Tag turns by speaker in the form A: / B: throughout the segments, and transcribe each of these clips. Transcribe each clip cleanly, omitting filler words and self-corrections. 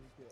A: Yeah.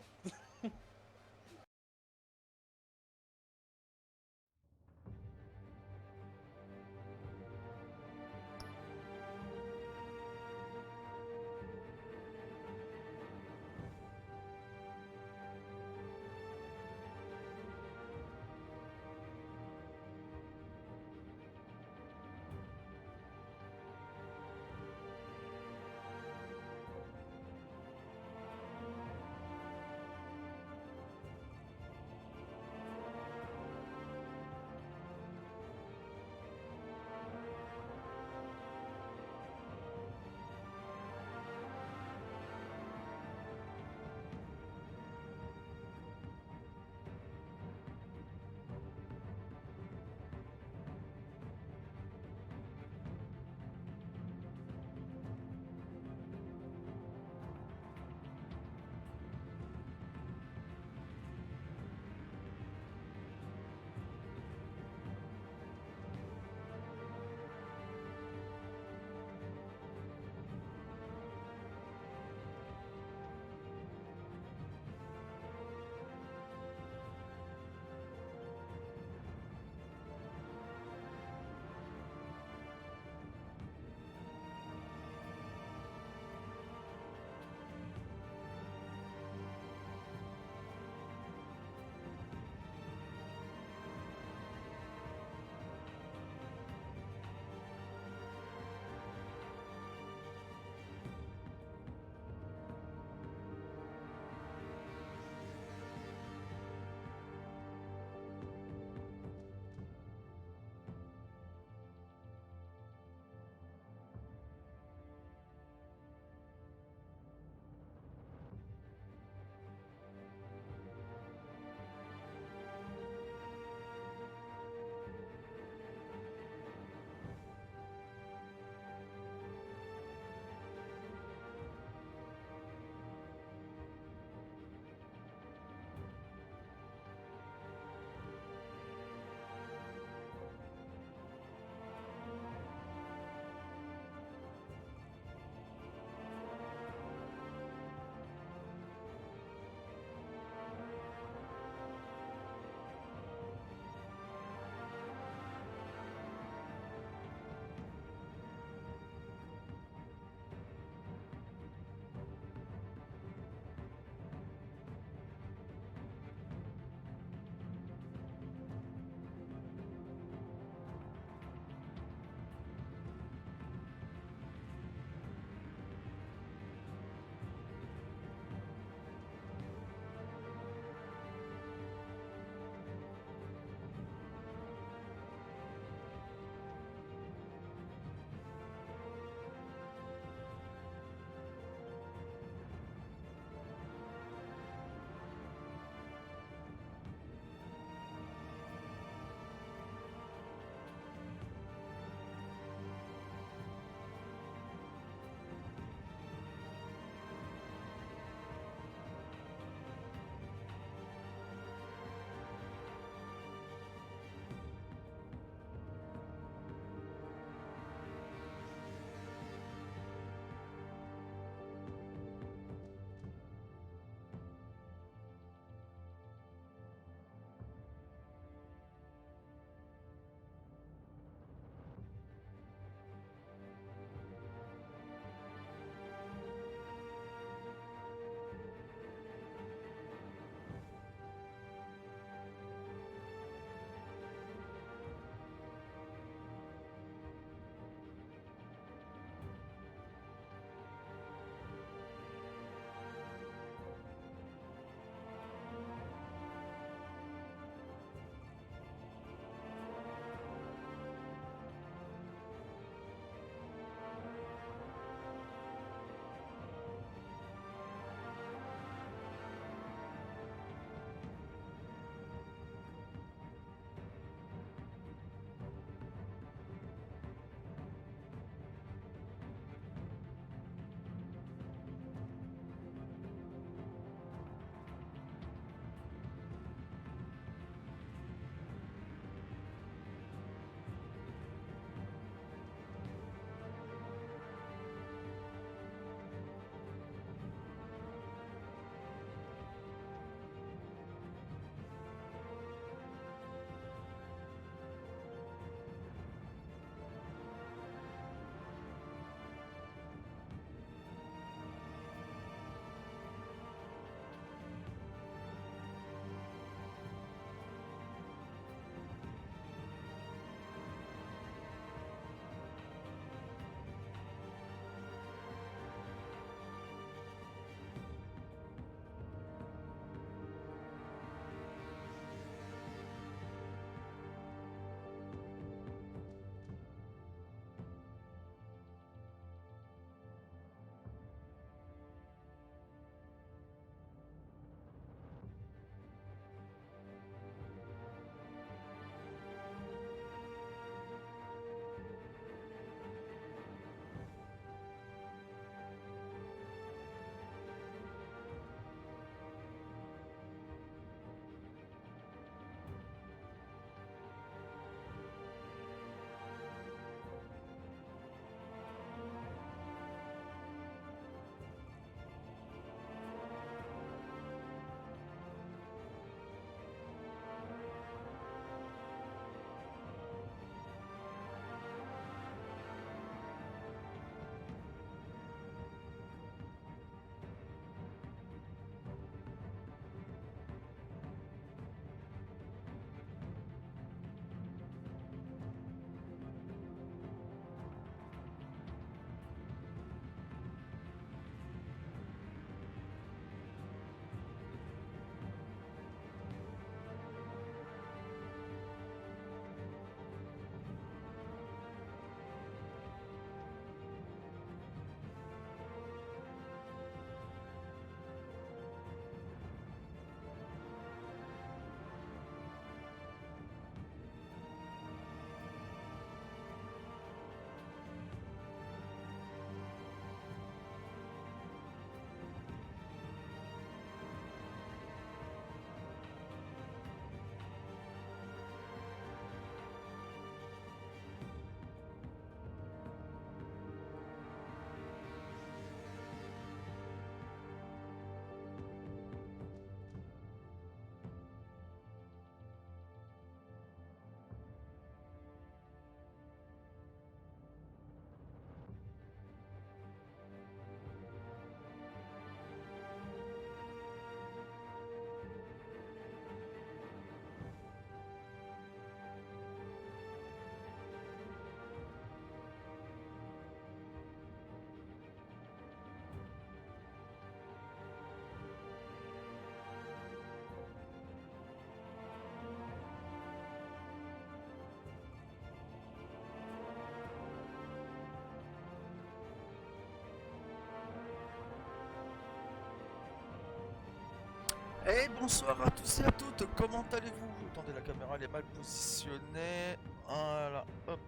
A: Et bonsoir à tous et à toutes, comment allez-vous? Attendez, la caméra elle est mal positionnée. Voilà, hop.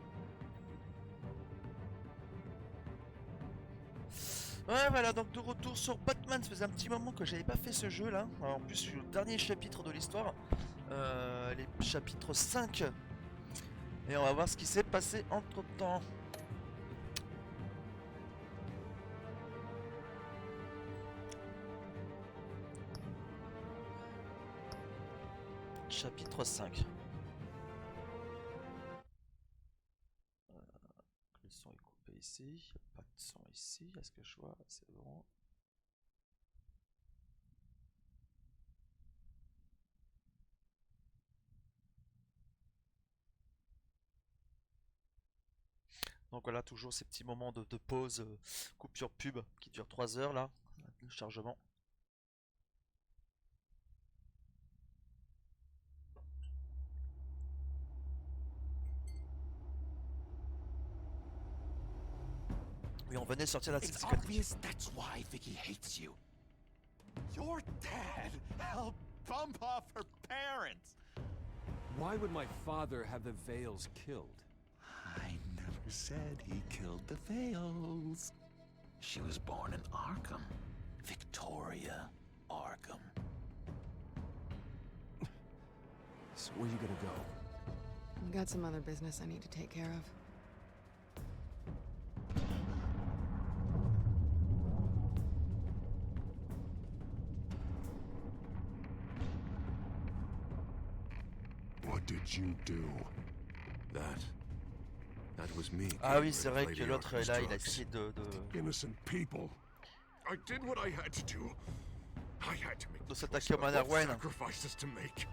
A: Ouais, voilà, donc de retour sur Batman. Ça faisait un petit moment que j'avais pas fait ce jeu là. Alors, en plus, je suis au dernier chapitre de l'histoire, les chapitres 5. Et on va voir ce qui s'est passé entre temps. Chapitre 5. Le son est coupé ici, il n'y a pas de son ici, est-ce que je vois? C'est bon. Donc voilà, toujours ces petits moments de pause, coupure pub qui durent 3 heures là, le chargement. Oui, on venait de sortir la
B: It's
A: psychiatrique.
B: obvious that's why Vicky hates you. Your dad helped bump off her parents.
C: Why would my father have the Vales killed?
B: I never said he killed the Vales. She was born in Arkham. Victoria Arkham.
C: So where you gonna go?
D: I've got some other business I need to take care of.
E: What did you do? That was me.
A: Ah oui, c'est vrai que l'autre est là, il a essayé de...
E: Innocent people. I did what I had to do. I had to make
A: de s'attaquer au Manor Wayne.
E: sacrifices to make.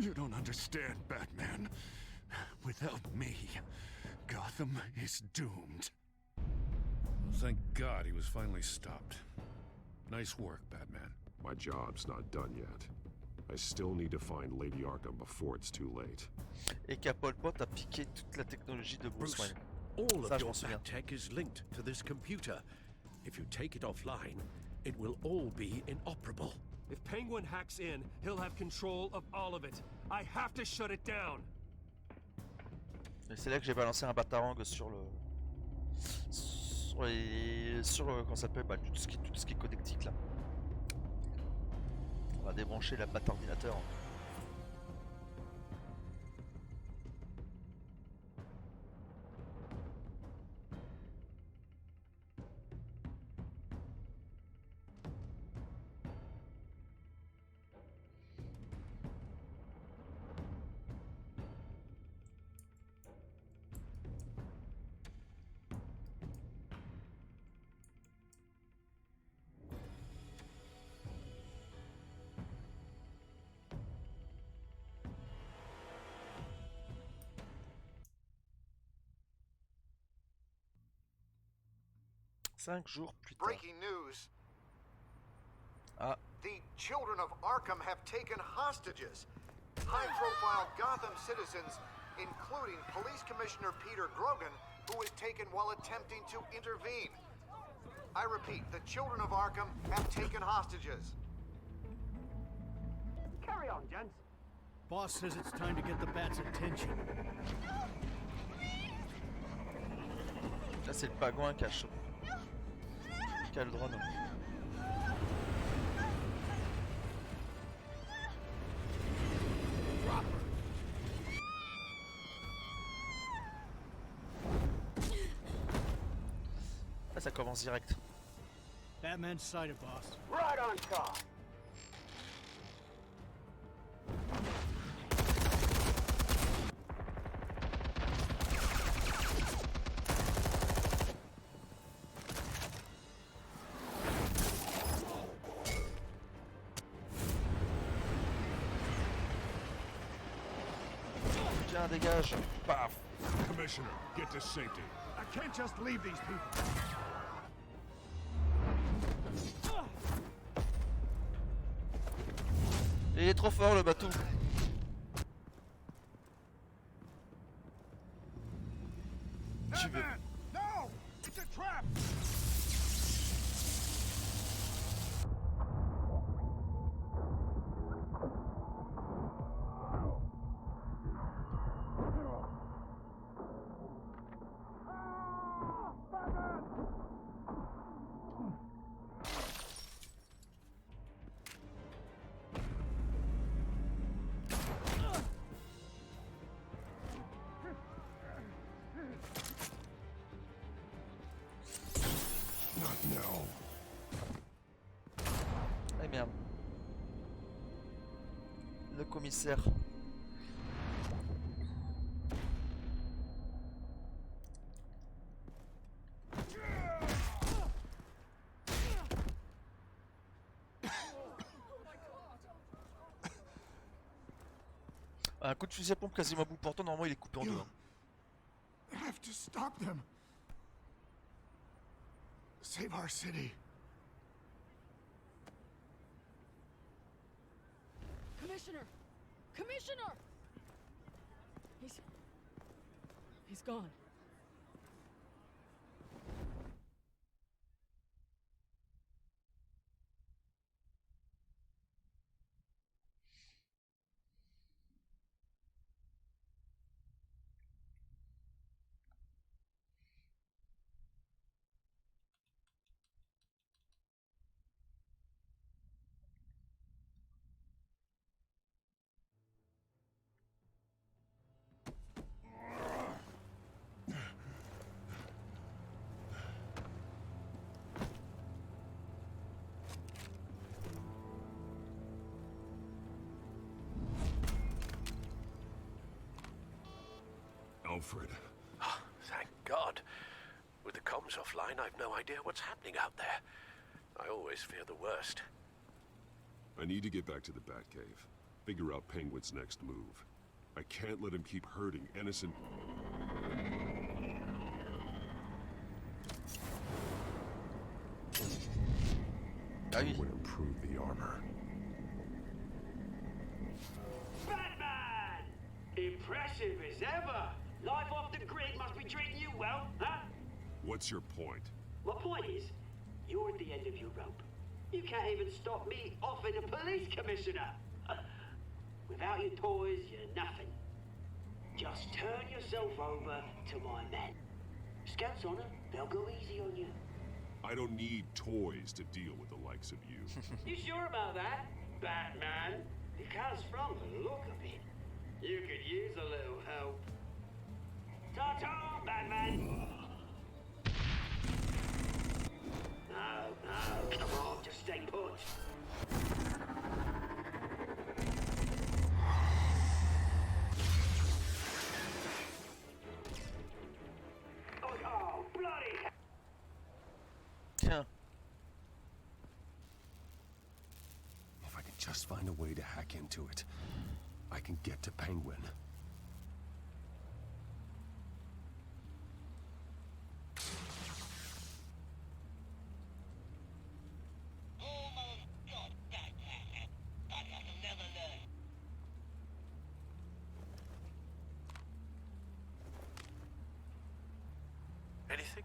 E: You don't understand, Batman. Without me, Gotham is doomed.
F: Well, thank God he was finally stopped. Nice work, Batman.
E: My job's not done yet. I still need to find Lady Arkham before it's too late.
A: Et qu'Apple Pot a piqué toute la technologie de Bruce Wayne.
G: All
A: Ça,
G: of
A: je
G: your
A: m'en souviens.
G: tech is linked to this computer. If you take it offline, it will all be inoperable.
H: If Penguin hacks in, he'll have control of all of it. I have to shut it down.
A: Et c'est là que j'ai balancé un batarang sur le... comment ça s'appelle, tout ce qui est connectique là. On va débrancher la batte ordinateur. Cinq jours plus tard.
I: Breaking news.
A: Ah.
I: The children of Arkham have taken hostages. High-profile Gotham citizens, including Police Commissioner Peter Grogan, who was taken while attempting to intervene. I repeat, the children of Arkham have taken hostages.
H: Carry on, gents. Boss says it's time to get the Bat's attention.
A: Là c'est le pagouin qui a le drone. Là ça commence direct.
H: Batman's sighted, boss.
I: Right on top.
A: Tiens, dégage. Paf.
E: Commissioner, get to safety.
H: I can't just leave these people.
A: Il est trop fort le Batou.
H: Batman! No! It's a trap!
A: le commissaire. Un coup de fusil à pompe quasiment à bout portant, normalement il est coupé en deux. Hein.
I: Have to stop them. Save our city.
D: Commissioner! Commissioner! He's gone.
E: Alfred.
G: Oh, thank God. With the comms offline, I've no idea what's happening out there. I always fear the worst.
E: I need to get back to the Batcave. Figure out Penguin's next move. I can't let him keep hurting innocent... Penguin improve the armor.
J: Batman! Impressive as ever! Life off the grid must be treating you well, huh?
E: What's your point?
J: My point is, you're at the end of your rope. You can't even stop me offing a police commissioner. Without your toys, you're nothing. Just turn yourself over to my men. Scouts on them, they'll go easy on you.
E: I don't need toys to deal with the likes of you.
J: You sure about that, Batman? Because from the look of it, you could use a little help. Ta-ta, Batman! No, come on, just stay put. Oh, bloody hell!
A: Tiens.
C: If I can just find a way to hack into it, I can get to Penguin.
G: Anything?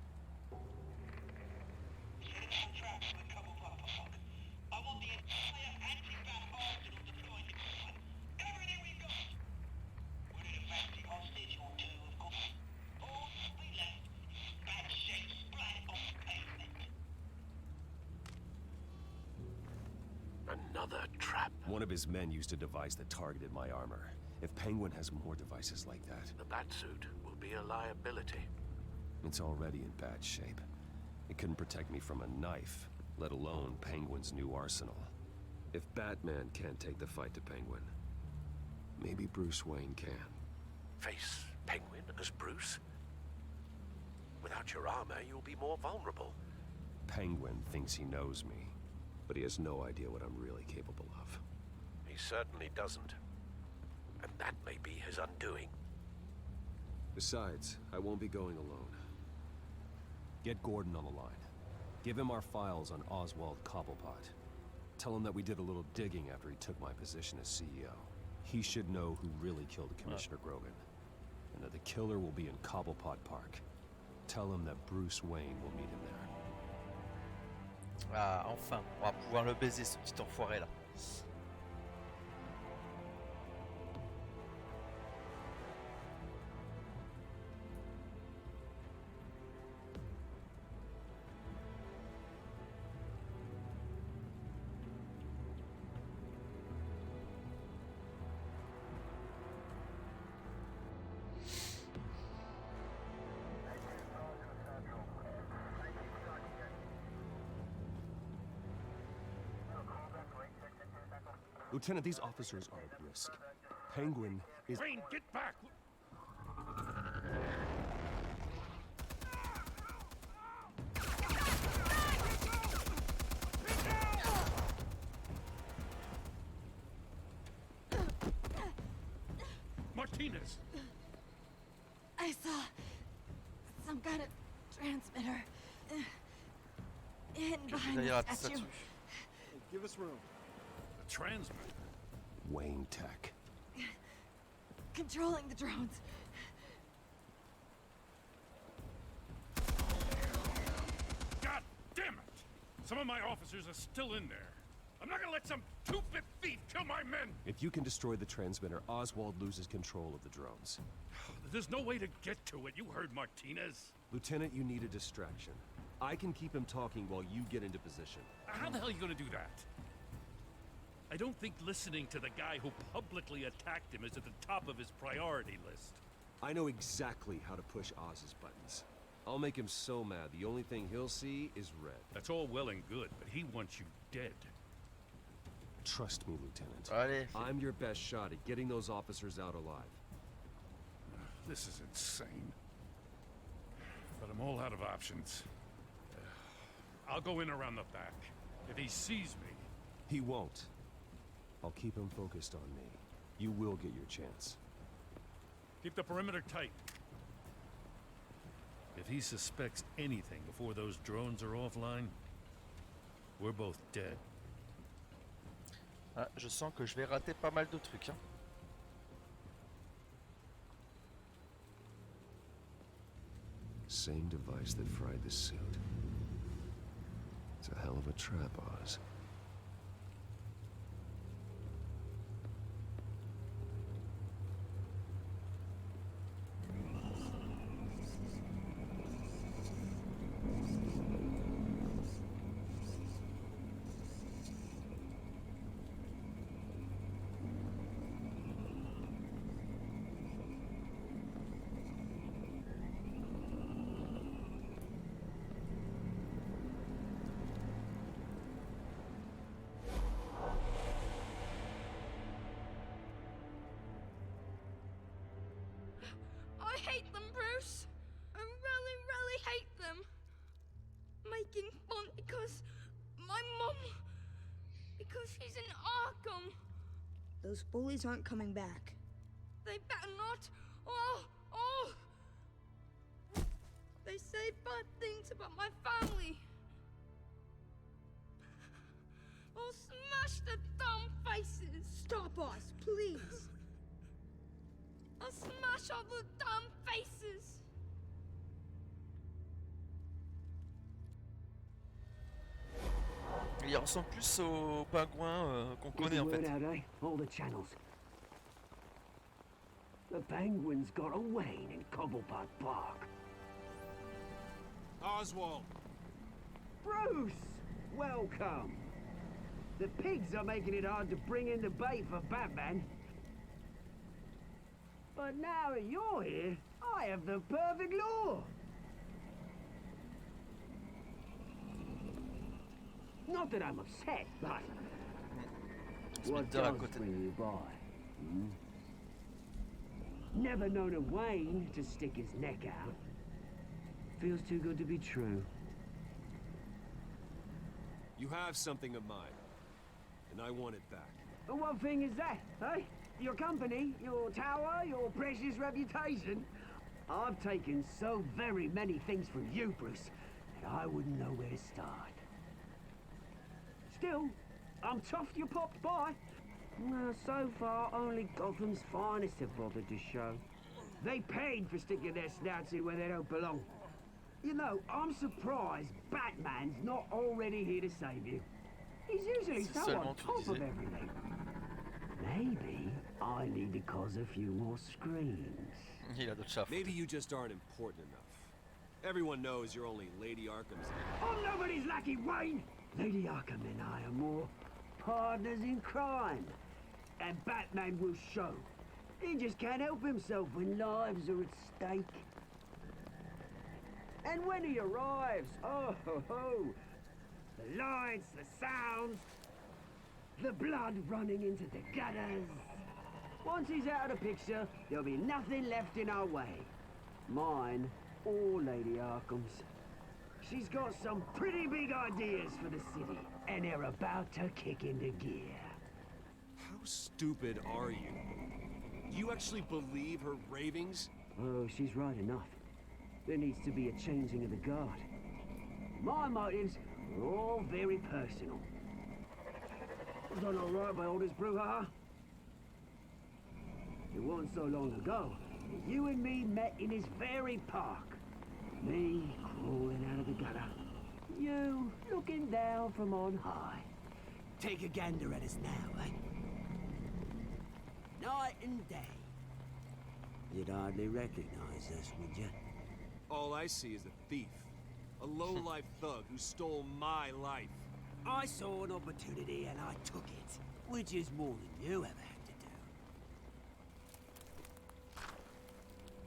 G: Another trap.
C: One of his men used a device that targeted my armor. If Penguin has more devices like that,
G: The Batsuit will be a liability.
C: it's already in bad shape. It couldn't protect me from a knife, let alone Penguin's new arsenal. If Batman can't take the fight to Penguin, maybe Bruce Wayne can.
G: Face Penguin as Bruce? Without your armor, you'll be more vulnerable.
C: Penguin thinks he knows me, but he has no idea what I'm really capable of.
G: He certainly doesn't. And that may be his undoing.
C: Besides, I won't be going alone. Get Gordon on the line. Give him our files on Oswald Cobblepot. Tell him that we did a little digging after he took my position as CEO. He should know who really killed Commissioner Grogan, and that the killer will be in Cobblepot Park. Tell him that Bruce Wayne will meet him there.
A: Ah, enfin, on va pouvoir le baiser, ce petit enfoiré là.
C: Lieutenant, these officers are at risk. Penguin is...
F: Rain, get back! Martinez!
D: I saw some kind of transmitter hidden behind
A: Derrière
D: the
A: la
D: statue.
A: statue.
H: Give us room.
F: The transmitter.
C: Wayne Tech.
D: Controlling the drones.
F: God damn it! Some of my officers are still in there. I'm not gonna let some two-bit thief kill my men!
C: If you can destroy the transmitter, Oswald loses control of the drones.
F: There's no way to get to it. You heard Martinez.
C: Lieutenant, you need a distraction. I can keep him talking while you get into position.
F: How the hell are you gonna do that? I don't think listening to the guy who publicly attacked him is at the top of his priority list.
C: I know exactly how to push Oz's buttons. I'll make him so mad, the only thing he'll see is red.
F: That's all well and good, but he wants you dead.
C: Trust me, Lieutenant.
A: Allez.
C: I'm your best shot at getting those officers out alive.
F: This is insane. But I'm all out of options. I'll go in around the back. If he sees me...
C: He won't. I'll keep him focused on me. You will get your chance.
F: Keep the perimeter tight. If he suspects anything before those drones are offline, we're both dead.
A: Ah, je sens que je vais rater pas mal de trucs. Hein.
C: Same device that fried the suit. It's a hell of a trap, Oz.
K: I hate them, Bruce. I really, really hate them. Making fun because my mum... because she's in Arkham.
L: Those bullies aren't coming back.
K: They better not. They say bad things about my family. I'll smash the dumb faces.
L: Stop us, please.
K: I'll smash all the dumb faces.
A: Il ressemble plus au pingouin qu'on connaît en fait.
J: Word out, eh? All the channels. The Penguin's got a Wayne in Cobblepot Park.
H: Oswald!
J: Bruce! Welcome! The pigs are making it hard to bring in the bait for Batman. But now that you're here, I have the perfect lure. Not that I'm upset, but... What does bring you by? Hmm? Never known a Wayne to stick his neck out. Feels too good to be true.
C: You have something of mine, and I want it back.
J: But what thing is that, eh? Your company, your tower, your precious reputation? I've taken so very many things from you, Bruce, that I wouldn't know where to start. Still, I'm chuffed you popped by. Well, so far, only Gotham's finest have bothered to show. They paid for sticking their snouts in where they don't belong. You know, I'm surprised Batman's not already here to save you. He's usually so on top of everything. Maybe I need to cause a few more screams.
C: Maybe you just aren't important enough. Everyone knows you're only Lady Arkham's...
J: I'm nobody's lackey, Wayne! Lady Arkham and I are more partners in crime. And Batman will show. He just can't help himself when lives are at stake. And when he arrives, oh ho ho! The lights, the sounds. The blood running into the gutters. Once he's out of the picture, there'll be nothing left in our way. Mine or Lady Arkham's. She's got some pretty big ideas for the city, and they're about to kick into gear.
C: How stupid are you? Do you actually believe her ravings?
J: Oh, she's right enough. There needs to be a changing of the guard. My motives are all very personal. I've done all right by all this brouhaha. It wasn't so long ago that you and me met in this very park. Me crawling out of the gutter. You looking down from on high. Take a gander at us now, eh? Night and day. You'd hardly recognize us, would you?
C: All I see is a thief. A low-life thug who stole my life.
J: I saw an opportunity and I took it, which is more than you ever had to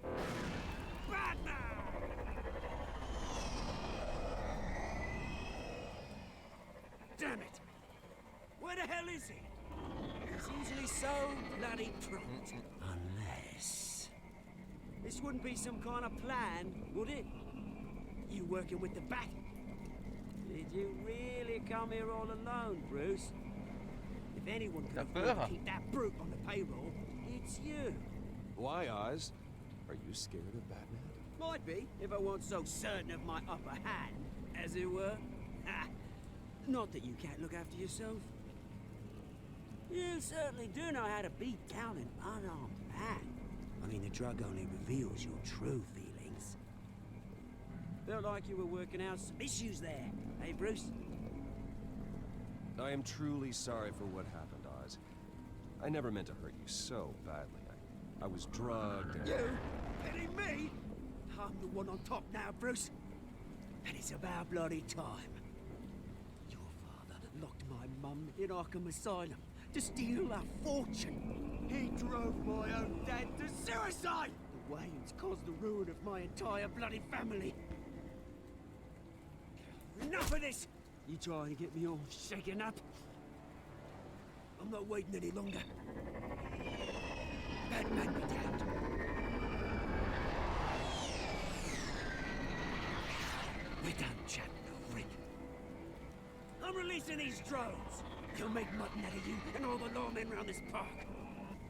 J: do. Batman! Damn it! Where the hell is he? He's usually so bloody prompt. Unless... This wouldn't be some kind of plan, would it? You working with the Bat? Did you really come here all alone, Bruce? If anyone could afford to keep that brute on the payroll, it's you.
C: Why, Oz? Are you scared of Batman?
J: Might be, if I weren't so certain of my upper hand, as it were. Ah, not that you can't look after yourself. You certainly do know how to beat down an unarmed man. I mean, the drug only reveals your true feelings. Felt like you were working out some issues there, hey, Bruce?
C: I am truly sorry for what happened, Oz. I never meant to hurt you so badly. I was drugged and...
J: You? Pity me? I'm the one on top now, Bruce. And it's about bloody time. Your father locked my mum in Arkham Asylum to steal a fortune. He drove my own dad to suicide! The Waynes caused the ruin of my entire bloody family. Enough of this! You trying to get me all shaken up? I'm not waiting any longer. Batman be damned. We're done chatting, Rick. I'm releasing these drones. They'll make mutton out of you and all the lawmen around this park.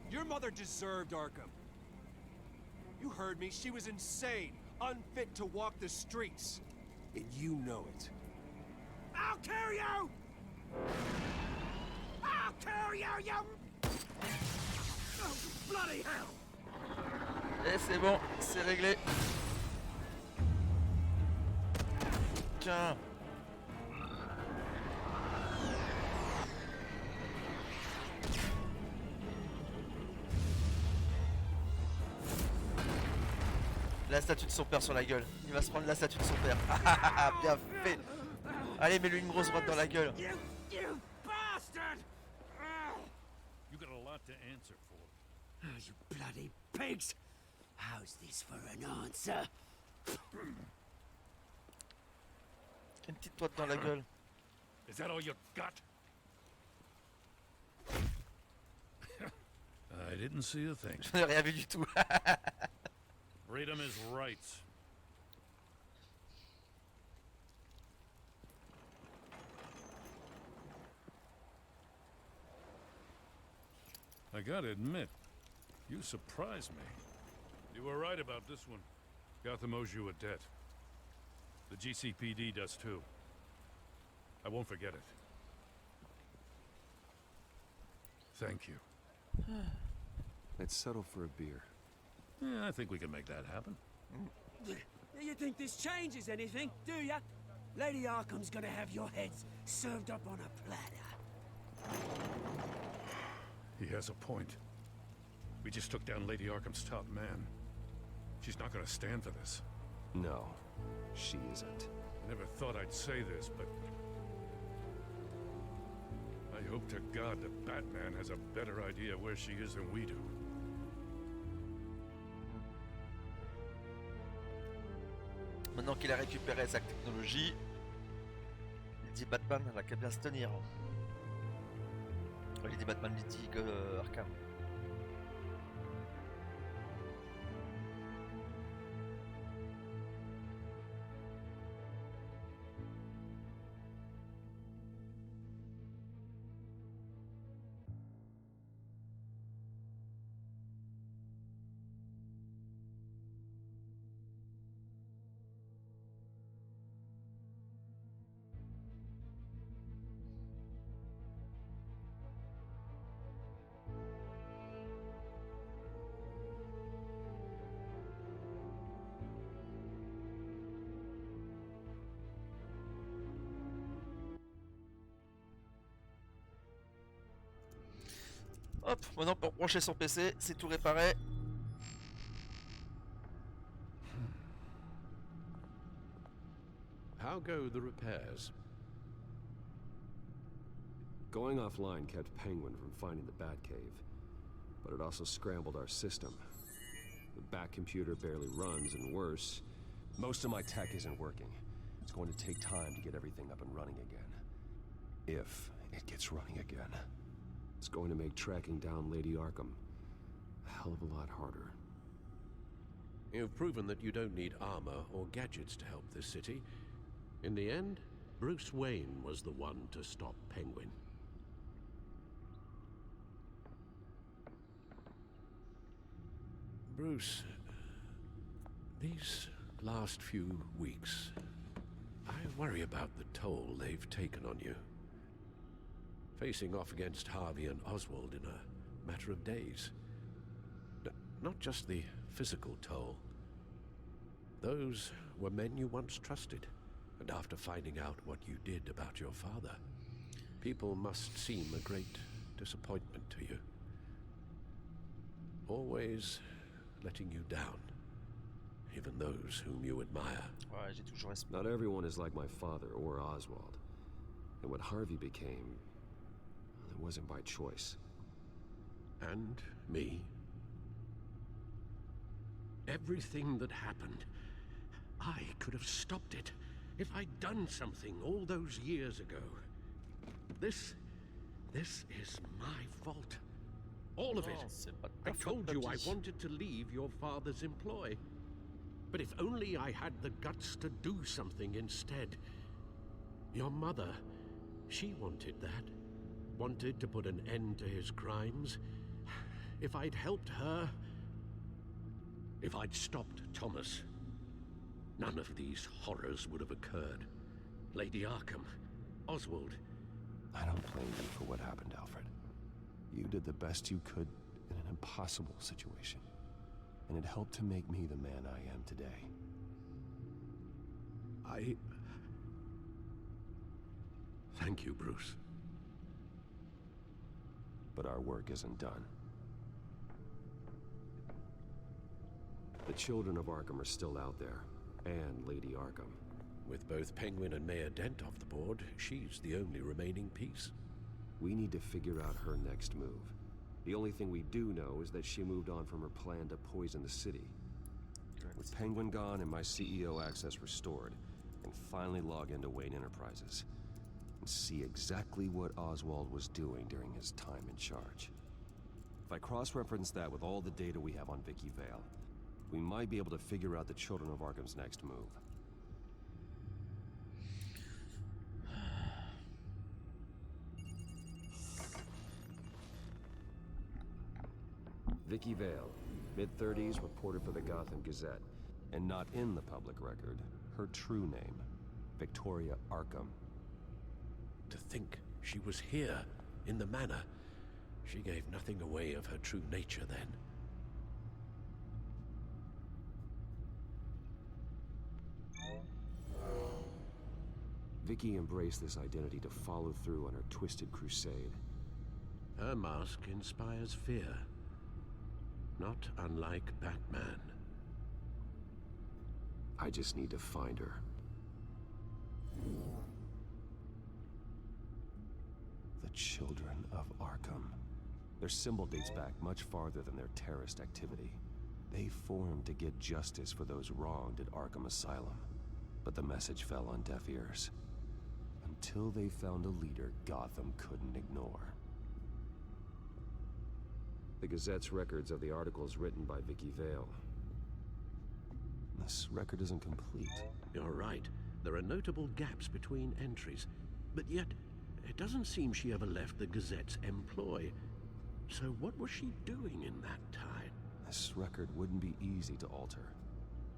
C: Your mother deserved Arkham. You heard me. She was insane, unfit to walk the streets. And you know it.
J: I'll kill you! I'll kill you, you... Oh, bloody hell!
A: Et c'est bon, c'est réglé. Tiens. La statue de son père sur la gueule. Il va se prendre la statue de son père. Bien fait. Allez, mets-lui une grosse droite dans la gueule.
J: You bastard!
F: You got a lot to answer for.
J: Oh, you bloody pigs! How's this for an answer?
A: Une petite droite dans la gueule.
F: Is that all you got? I didn't see a thing.
A: Je n'ai rien vu du tout.
F: Freedom is rights. I gotta admit, you surprised me. You were right about this one. Gotham owes you a debt. The GCPD does too. I won't forget it. Thank you.
C: Let's settle for a beer.
F: Yeah, I think we can make that happen.
J: You think this changes anything, do ya? Lady Arkham's gonna have your heads served up on a platter.
F: He has a point. We just took down Lady Arkham's top man. She's not gonna stand for this.
C: No, she isn't.
F: I never thought I'd say this, but... I hope to God that Batman has a better idea where she is than we do.
A: Maintenant qu'il a récupéré sa technologie, il dit Batman n'a qu'à bien se tenir. Il dit Batman, il dit Arkham. Hop, maintenant pour brancher son PC, c'est tout réparé.
G: How go the repairs?
C: Going offline kept Penguin from finding the Batcave, but it also scrambled our system. The Bat computer barely runs, and worse, most of my tech isn't working. It's going to take time to get everything up and running again. If it gets running again. It's going to make tracking down Lady Arkham a hell of a lot harder.
G: You've proven that you don't need armor or gadgets to help this city. In the end, Bruce Wayne was the one to stop Penguin. Bruce, these last few weeks, I worry about the toll they've taken on you. Facing off against Harvey and Oswald in a matter of days. Not just the physical toll. Those were men you once trusted, and after finding out what you did about your father, people must seem a great disappointment to you. Always letting you down, even those whom you admire.
A: Ouais, j'ai toujours respect.
C: Not everyone is like my father or Oswald. And what Harvey became, it wasn't by choice.
G: And me. Everything that happened, I could have stopped it if I'd done something all those years ago. This is my fault. All of it. I told you I wanted to leave your father's employ. But if only I had the guts to do something instead. Your mother, she wanted that. Wanted to put an end to his crimes. If I'd helped her, if I'd stopped Thomas, none of these horrors would have occurred. Lady Arkham, Oswald.
C: I don't blame you for what happened, Alfred. You did the best you could in an impossible situation. And it helped to make me the man I am today.
G: Thank you, Bruce.
C: But our work isn't done. The children of Arkham are still out there, and Lady Arkham.
G: With both Penguin and Mayor Dent off the board, she's the only remaining piece.
C: We need to figure out her next move. The only thing we do know is that she moved on from her plan to poison the city. With Penguin gone and my CEO access restored, I can finally log into Wayne Enterprises and see exactly what Oswald was doing during his time in charge. If I cross-reference that with all the data we have on Vicky Vale, we might be able to figure out the Children of Arkham's next move. Vicky Vale, mid-30s, reporter for the Gotham Gazette, and not in the public record, her true name, Victoria Arkham.
G: To think she was here, in the manor. She gave nothing away of her true nature then.
C: Vicky embraced this identity to follow through on her twisted crusade.
G: Her mask inspires fear. Not unlike Batman.
C: I just need to find her. The Children of Arkham. Their symbol dates back much farther than their terrorist activity. They formed to get justice for those wronged at Arkham Asylum. But the message fell on deaf ears. Until they found a leader Gotham couldn't ignore. The Gazette's records of the articles written by Vicky Vale. This record isn't complete.
G: You're right. There are notable gaps between entries. But yet, it doesn't seem she ever left the Gazette's employ. So what was she doing in that time?
C: This record wouldn't be easy to alter.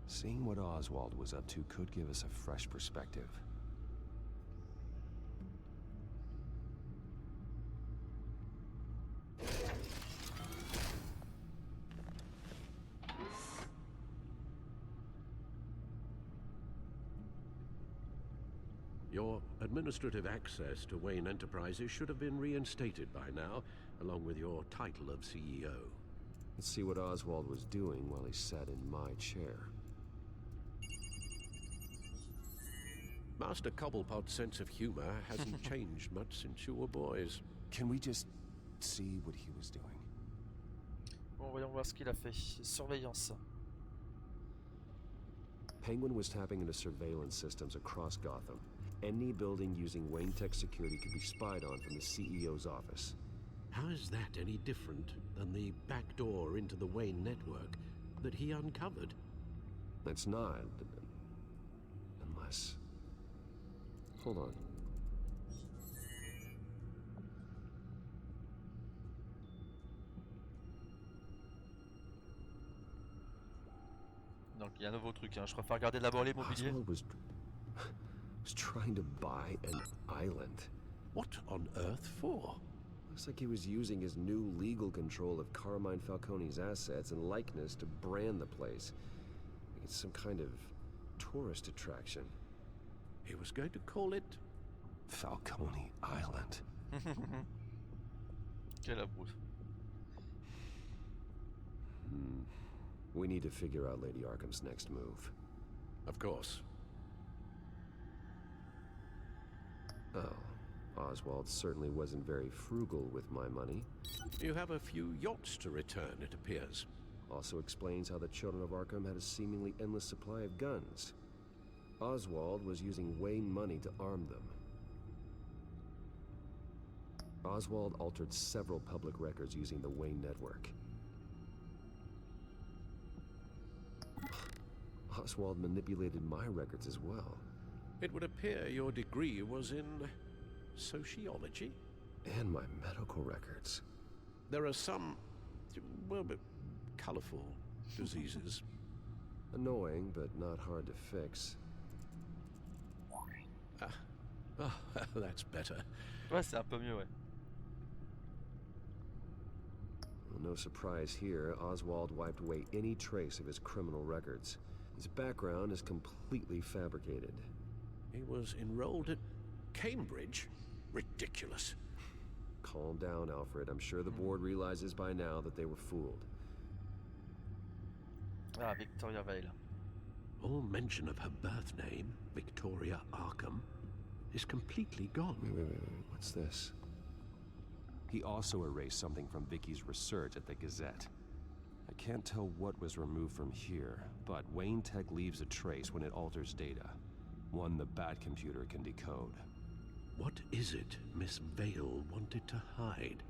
C: Seeing what Oswald was up to could give us a fresh perspective.
G: Your administrative access to Wayne Enterprises should have been reinstated by now, along with your title of CEO.
C: Let's see what Oswald was doing while he sat in my chair.
G: Master Cobblepot's sense of humor hasn't changed much since you were boys.
C: Can we just see what he was doing?
A: Bon, voyons voir ce qu'il a fait. Surveillance.
C: Penguin was tapping into surveillance systems across Gotham. Any building using Wayne Tech security could be spied on from the CEO's office.
G: How is that any different than the back door into the Wayne network that he uncovered?
C: It's not. Unless... Hold on.
A: Donc il y a un nouveau truc, hein. Je préfère regarder d'abord les mobiliers.
C: Oswald was trying to buy an island.
G: What on earth for?
C: Looks like he was using his new legal control of Carmine Falcone's assets and likeness to brand the place. Like it's some kind of tourist attraction.
G: He was going to call it
C: Falcone Island.
A: Quelle abruce.
C: We need to figure out Lady Arkham's next move.
G: Of course.
C: Oh, Oswald certainly wasn't very frugal with my money.
G: You have a few yachts to return, it appears.
C: Also explains how the Children of Arkham had a seemingly endless supply of guns. Oswald was using Wayne money to arm them. Oswald altered several public records using the Wayne network. Oswald manipulated my records as well.
G: It would appear your degree was in sociology?
C: And my medical records.
G: There are some, well, colorful diseases.
C: Annoying, but not hard to fix.
G: Oh, that's better.
A: Ouais, c'est un peu mieux, ouais.
C: Well, no surprise here, Oswald wiped away any trace of his criminal records. His background is completely fabricated.
G: He was enrolled at Cambridge? Ridiculous.
C: Calm down, Alfred. I'm sure the board realizes by now that they were fooled.
A: Ah, Victoria Vale.
G: All mention of her birth name, Victoria Arkham, is completely gone.
C: Wait. What's this?
M: He also erased something from Vicky's research at the Gazette. I can't tell what was removed from here, but Wayne Tech leaves a trace when it alters data. One the Bat computer can decode.
G: What is it Miss Vale wanted to hide?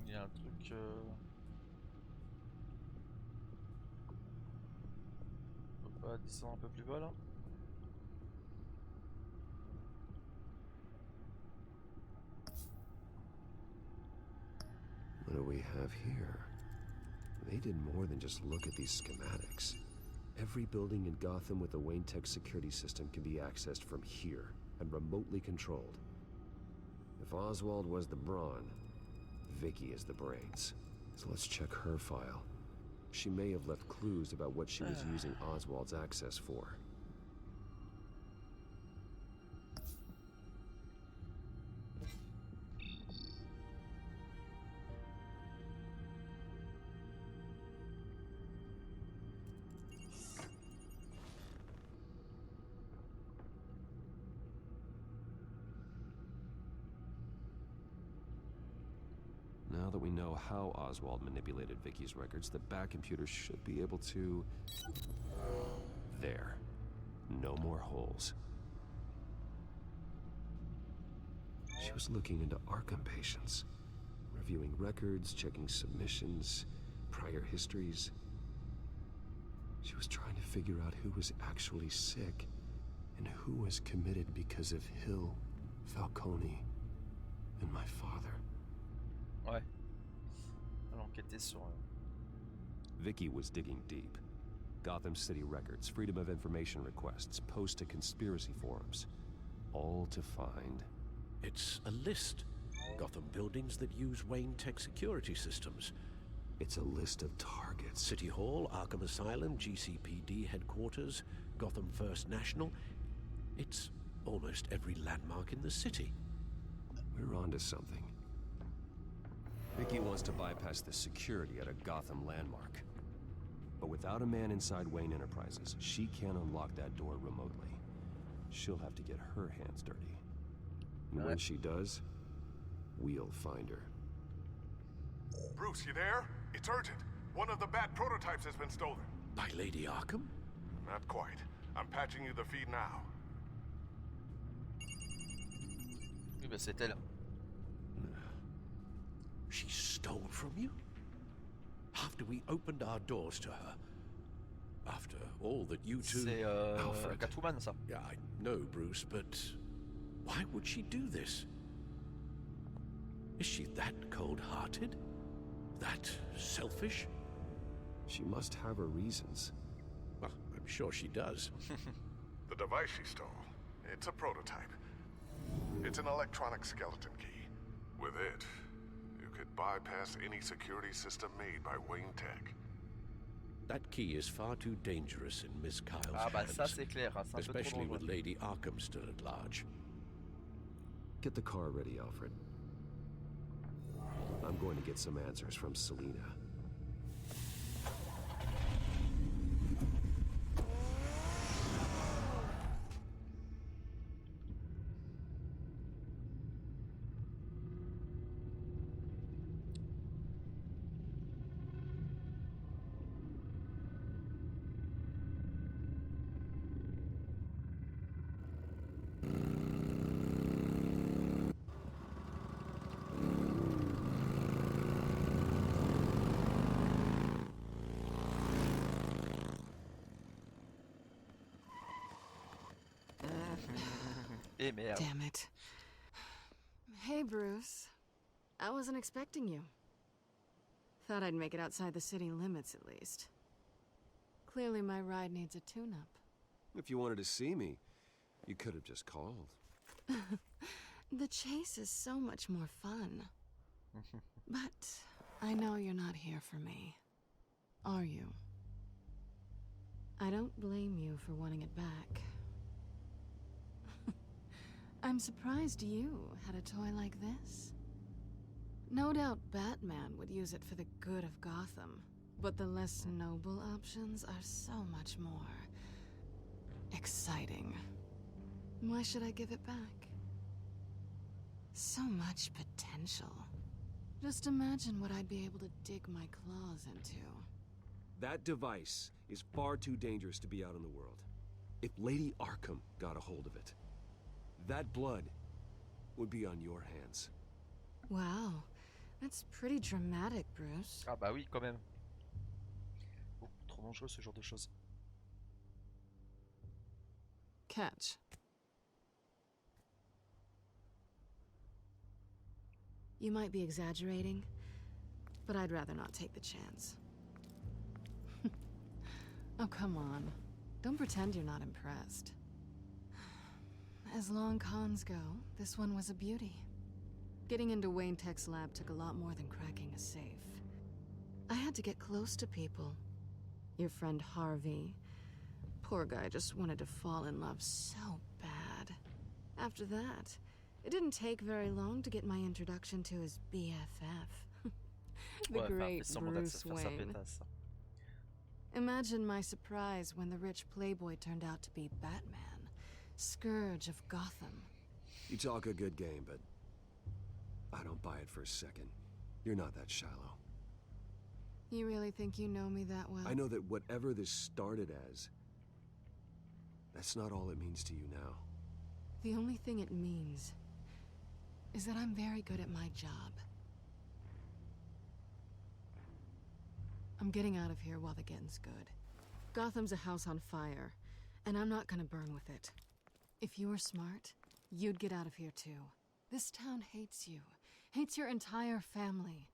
A: Il y a un truc... On peut pas descendre un peu plus bas là?
C: What do we have here? They did more than just look at these schematics. Every building in Gotham with the Wayne Tech security system can be accessed from here and remotely controlled. If Oswald was the brawn, Vicky is the brains. So let's check her file. She may have left clues about what she was using Oswald's access for.
M: Now that we know how Oswald manipulated Vicky's records, the Bat computer should be able to... There. No more holes. She was looking into Arkham patients, reviewing records, checking submissions, prior histories. She was trying to figure out who was actually sick and who was committed because of Hill, Falcone, and my father.
A: Ouais. Elle enquêtait sur...
M: Vicky was digging deep. Gotham City records, Freedom of Information requests, posts to conspiracy forums. All to find...
G: It's a list. Gotham buildings that use Wayne Tech security systems.
M: It's a list of targets.
G: City Hall, Arkham Asylum, GCPD headquarters, Gotham First National. It's almost every landmark in the city.
M: We're onto something. Vicky wants to bypass the security at a Gotham landmark. But without a man inside Wayne Enterprises, she can't unlock that door remotely. She'll have to get her hands dirty. And when she does, we'll find her.
N: Bruce, you there? It's urgent. One of the Bat prototypes has been stolen.
G: By Lady Arkham?
N: Not quite. I'm patching you the feed now.
A: Oui, bah c'est elle.
G: She stole from you? After we opened our doors to her? After all that you two...
A: C'est
G: Alfred.
A: Catwoman, ça.
G: Yeah, I know, Bruce, but why would she do this? Is she that cold-hearted? That selfish?
M: She must have her reasons.
G: Well, I'm sure she does.
N: The device she stole, it's a prototype. It's an electronic skeleton key. With it, you could bypass any security system made by Wayne Tech.
G: That key is far too dangerous in Miss Kyle's
A: Ah bah
G: hands,
A: ça c'est clair, hein, c'est un peu trop
G: especially with
A: dangereux.
G: Lady Arkham still at large.
M: Get the car ready, Alfred. I'm going to get some answers from Selina.
A: Et merde.
D: Damn it. Hey, Bruce. I wasn't expecting you. Thought I'd make it outside the city limits, at least. Clearly my ride needs a tune-up.
M: If you wanted to see me, you could have just called.
D: The chase is so much more fun. But I know you're not here for me. Are you? I don't blame you for wanting it back. I'm surprised you had a toy like this. No doubt Batman would use it for the good of Gotham, but the less noble options are so much more exciting. Why should I give it back? So much potential. Just imagine what I'd be able to dig my claws into.
M: That device is far too dangerous to be out in the world. If Lady Arkham got a hold of it, that blood would be on your hands.
D: Wow, that's pretty dramatic, Bruce.
A: Ah bah oui, quand même. Oh, trop dangereux ce genre de choses.
D: Catch. You might be exaggerating, but I'd rather not take the chance. Oh, come on. Don't pretend you're not impressed. As long cons go, this one was a beauty. Getting into Wayne Tech's lab took a lot more than cracking a safe. I had to get close to people. Your friend Harvey. Poor guy just wanted to fall in love so bad. After that, it didn't take very long to get my introduction to his BFF. The
A: Ouais,
D: great
A: enfin, sûrement
D: Bruce
A: faire sa
D: Wayne.
A: pétasse.
D: Imagine my surprise when the rich playboy turned out to be Batman, Scourge of Gotham.
M: You talk a good game, but I don't buy it for a second.
C: You're not that shallow.
D: You really think you know me that well?
C: I know that whatever this started as, that's not all it means to you now.
D: The only thing it means is that I'm very good at my job. I'm getting out of here while the getting's good. Gotham's a house on fire, and I'm not gonna burn with it. If you were smart, you'd get out of here too. This town hates you, hates your entire family.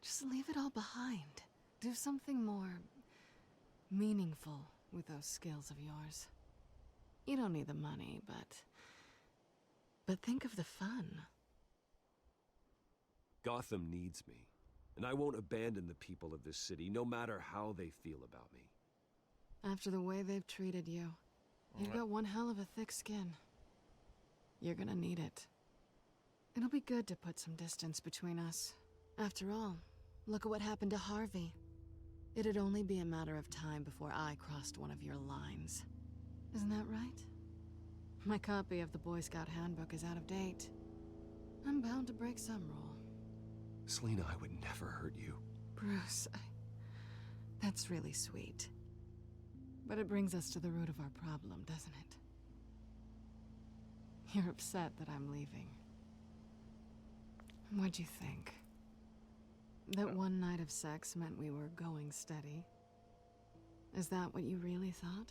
D: Just leave it all behind. Do something more meaningful with those skills of yours. You don't need the money, but think of the fun.
C: Gotham needs me, and I won't abandon the people of this city, no matter how they feel about me.
D: After the way they've treated you, you've got one hell of a thick skin. You're gonna need it. It'll be good to put some distance between us. After all, look at what happened to Harvey. It'd only be a matter of time before I crossed one of your lines. Isn't that right? My copy of the Boy Scout Handbook is out of date. I'm bound to break some rule.
C: Selina, I would never hurt you.
D: Bruce, that's really sweet. But it brings us to the root of our problem, doesn't it? You're upset that I'm leaving. What'd you think? That one night of sex meant we were going steady? Is that what you really thought?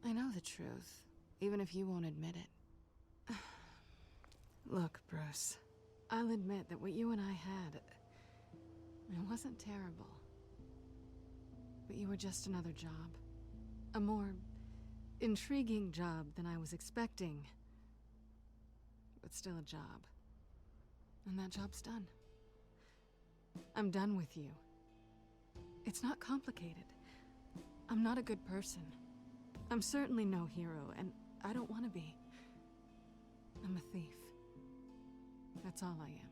D: I know the truth, even if you won't admit it. Look, Bruce, I'll admit that what you and I had, it wasn't terrible. But you were just another job. A more intriguing job than I was expecting. But still a job. And that job's done. I'm done with you. It's not complicated. I'm not a good person. I'm certainly no hero, and I don't want to be. I'm a thief. That's all I am.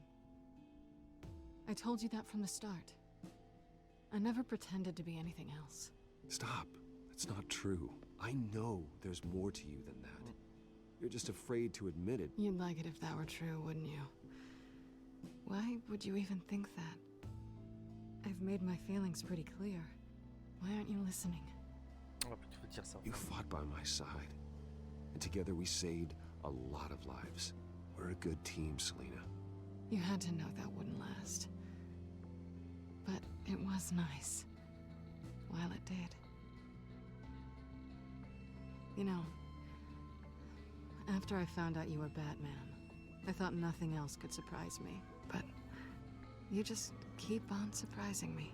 D: I told you that from the start. I never pretended to be anything else.
C: Stop. That's not true. I know there's more to you than that. You're just afraid to admit it.
D: You'd like it if that were true, wouldn't you? Why would you even think that? I've made my feelings pretty clear. Why aren't you listening?
C: You fought by my side. And together we saved a lot of lives. We're a good team, Selina.
D: You had to know that wouldn't last. But it was nice. While it did. You know, after I found out you were Batman, I thought nothing else could surprise me. But you just keep on surprising me.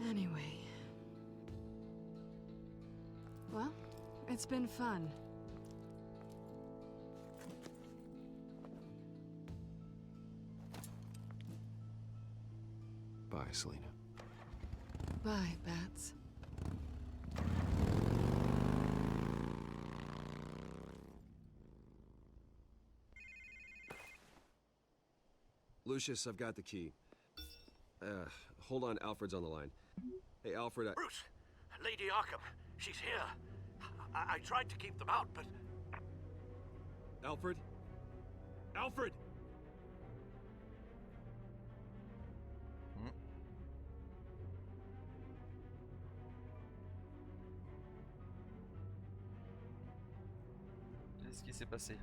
D: Anyway. Well, it's been fun.
C: Bye, Selina.
D: Bye, Bats.
C: Lucius, I've got the key. Hold on, Alfred's on the line. Hey, Alfred,
G: Bruce! Lady Arkham, she's here. I tried to keep them out, but...
C: Alfred? Alfred!
A: Qu'est-ce qui s'est passé?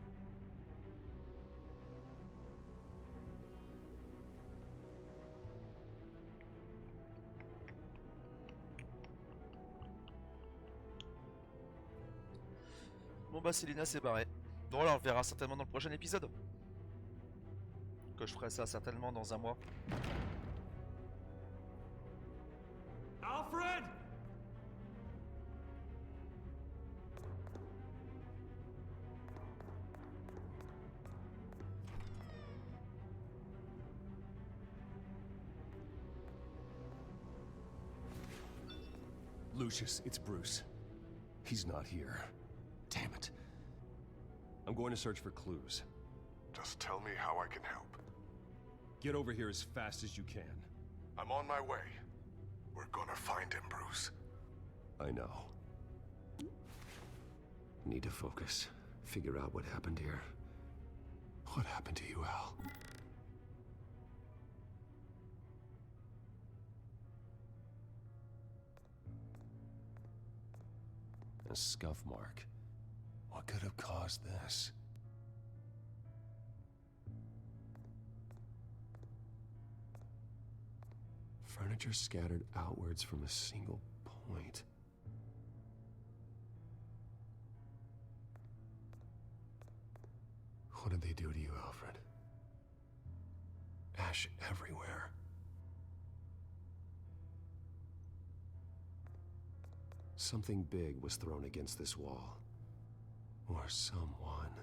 A: Bon bah Selina s'est barrée. Bon alors on le verra certainement dans le prochain épisode. Que je ferai ça certainement dans un mois.
H: Alfred!
C: Lucius, it's Bruce. He's not here. Damn it. I'm going to search for clues.
N: Just tell me how I can help.
C: Get over here as fast as you can.
N: I'm on my way. We're gonna find him, Bruce.
M: I know. Need to focus. Figure out what happened here. What happened to you, Al? A scuff mark. What could have caused this? Furniture scattered outwards from a single point. What did they do to you, Alfred? Ash everywhere. Something big was thrown against this wall. Or someone.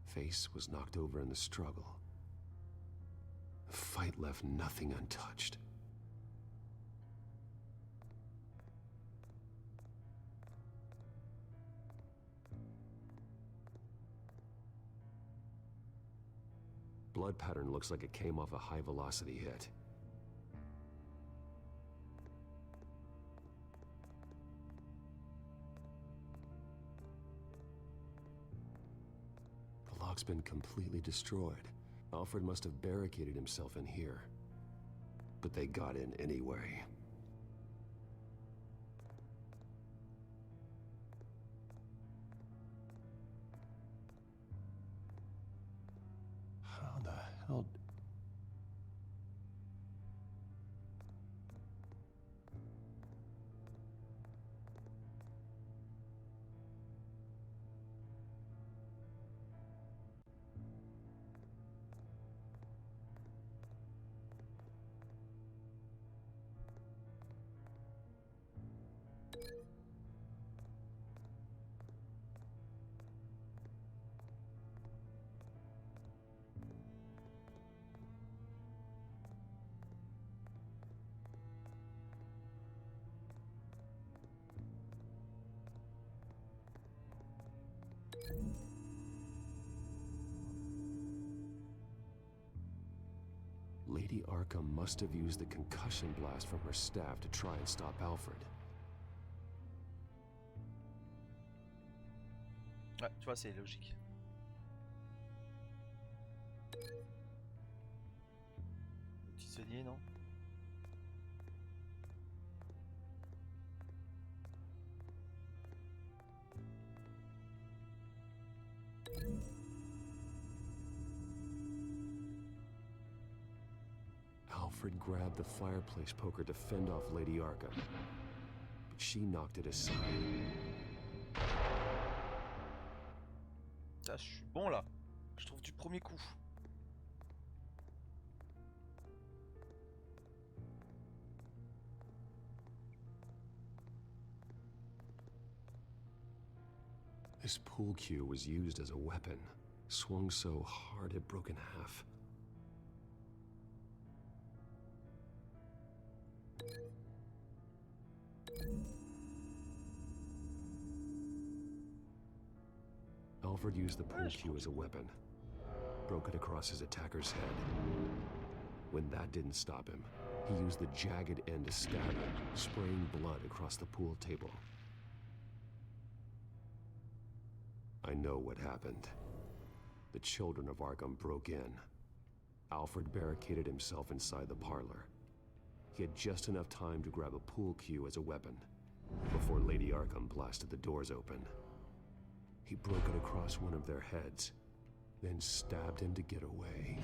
M: Face was knocked over in the struggle. The fight left nothing untouched. Blood pattern looks like it came off a high-velocity hit. The lock's been completely destroyed. Alfred must have barricaded himself in here. But they got in anyway. How the hell... Lady Arkham must have used the concussion blast from her staff to try and stop Alfred.
A: Ouais, tu vois, c'est logique. Petit saunier, non?
M: Alfred grabbed the fireplace poker to fend off Lady Arkham, but she knocked it aside.
A: Ça, je suis bon là. Je trouve du premier coup.
M: This pool cue was used as a weapon, swung so hard it broke in half. Alfred used the pool cue as a weapon, broke it across his attacker's head. When that didn't stop him, he used the jagged end to stab him, spraying blood across the pool table. I know what happened. The children of Arkham broke in. Alfred barricaded himself inside the parlor. He had just enough time to grab a pool cue as a weapon before Lady Arkham blasted the doors open. He broke it across one of their heads, then stabbed him to get away.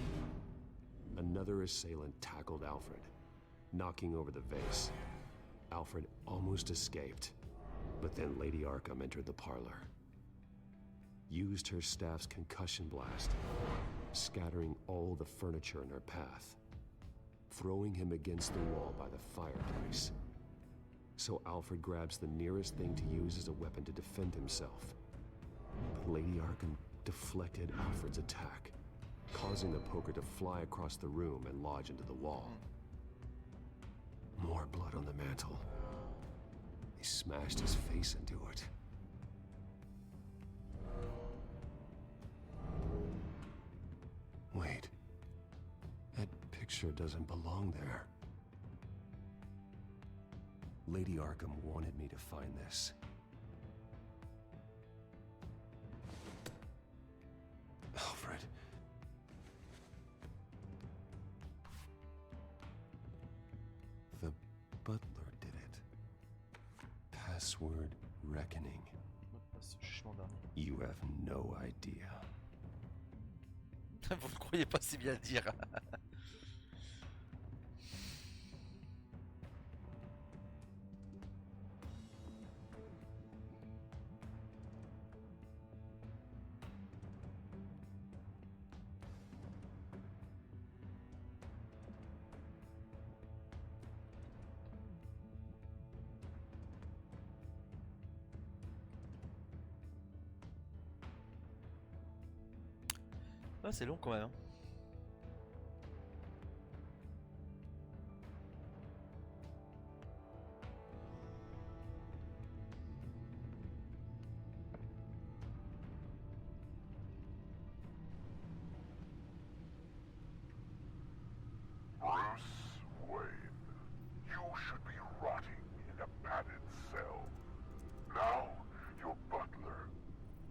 M: Another assailant tackled Alfred, knocking over the vase. Alfred almost escaped, but then Lady Arkham entered the parlor. Used her staff's concussion blast, scattering all the furniture in her path, throwing him against the wall by the fireplace. So Alfred grabs the nearest thing to use as a weapon to defend himself. But Lady Arkham deflected Alfred's attack, causing the poker to fly across the room and lodge into the wall. More blood on the mantel. They smashed his face into it. picture doesn't belong there. Lady Arkham wanted me to find this. Alfred. The butler did it. Password reckoning. You have no idea.
A: Vous ne croyez pas si bien dire. Ah, c'est long quand même. Hein.
N: Bruce Wayne, you should be rotting in a padded cell. Now, your butler,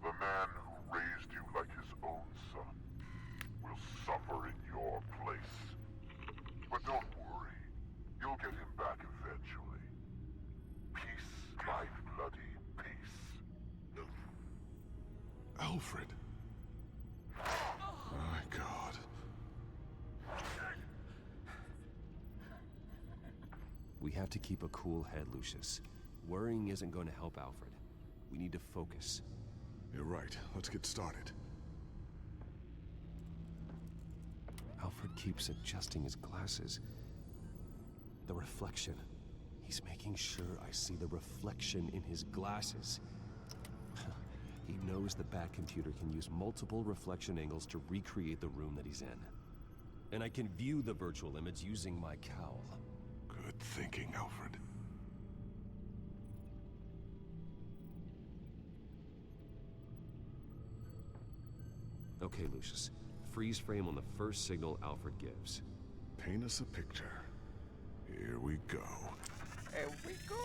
N: the man who raised you like his own son, will suffer in your place. But don't worry, you'll get him back eventually. Peace, my bloody peace.
E: Alfred. My God.
M: We have to keep a cool head, Lucius. Worrying isn't going to help Alfred. We need to focus.
E: You're right. Let's get started.
M: Alfred keeps adjusting his glasses. The reflection. He's making sure I see the reflection in his glasses. He knows the Batcomputer can use multiple reflection angles to recreate the room that he's in. And I can view the virtual image using my cowl.
E: Good thinking, Alfred.
M: Okay, Lucius. Freeze frame on the first signal Alfred gives.
E: Paint us a picture. Here we go.
A: Here we go.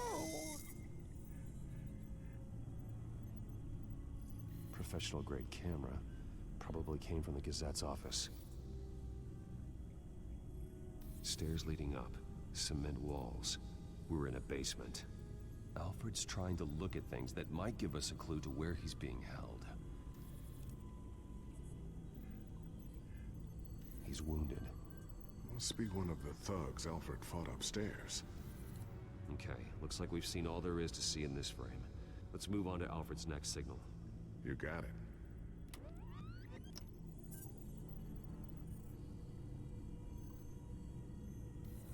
M: Professional grade camera. Probably came from the Gazette's office. Stairs leading up. Cement walls. We're in a basement. Alfred's trying to look at things that might give us a clue to where he's being held. He's wounded.
E: Must be one of the thugs Alfred fought upstairs.
M: Okay, looks like we've seen all there is to see in this frame. Let's move on to Alfred's next signal.
E: You got it.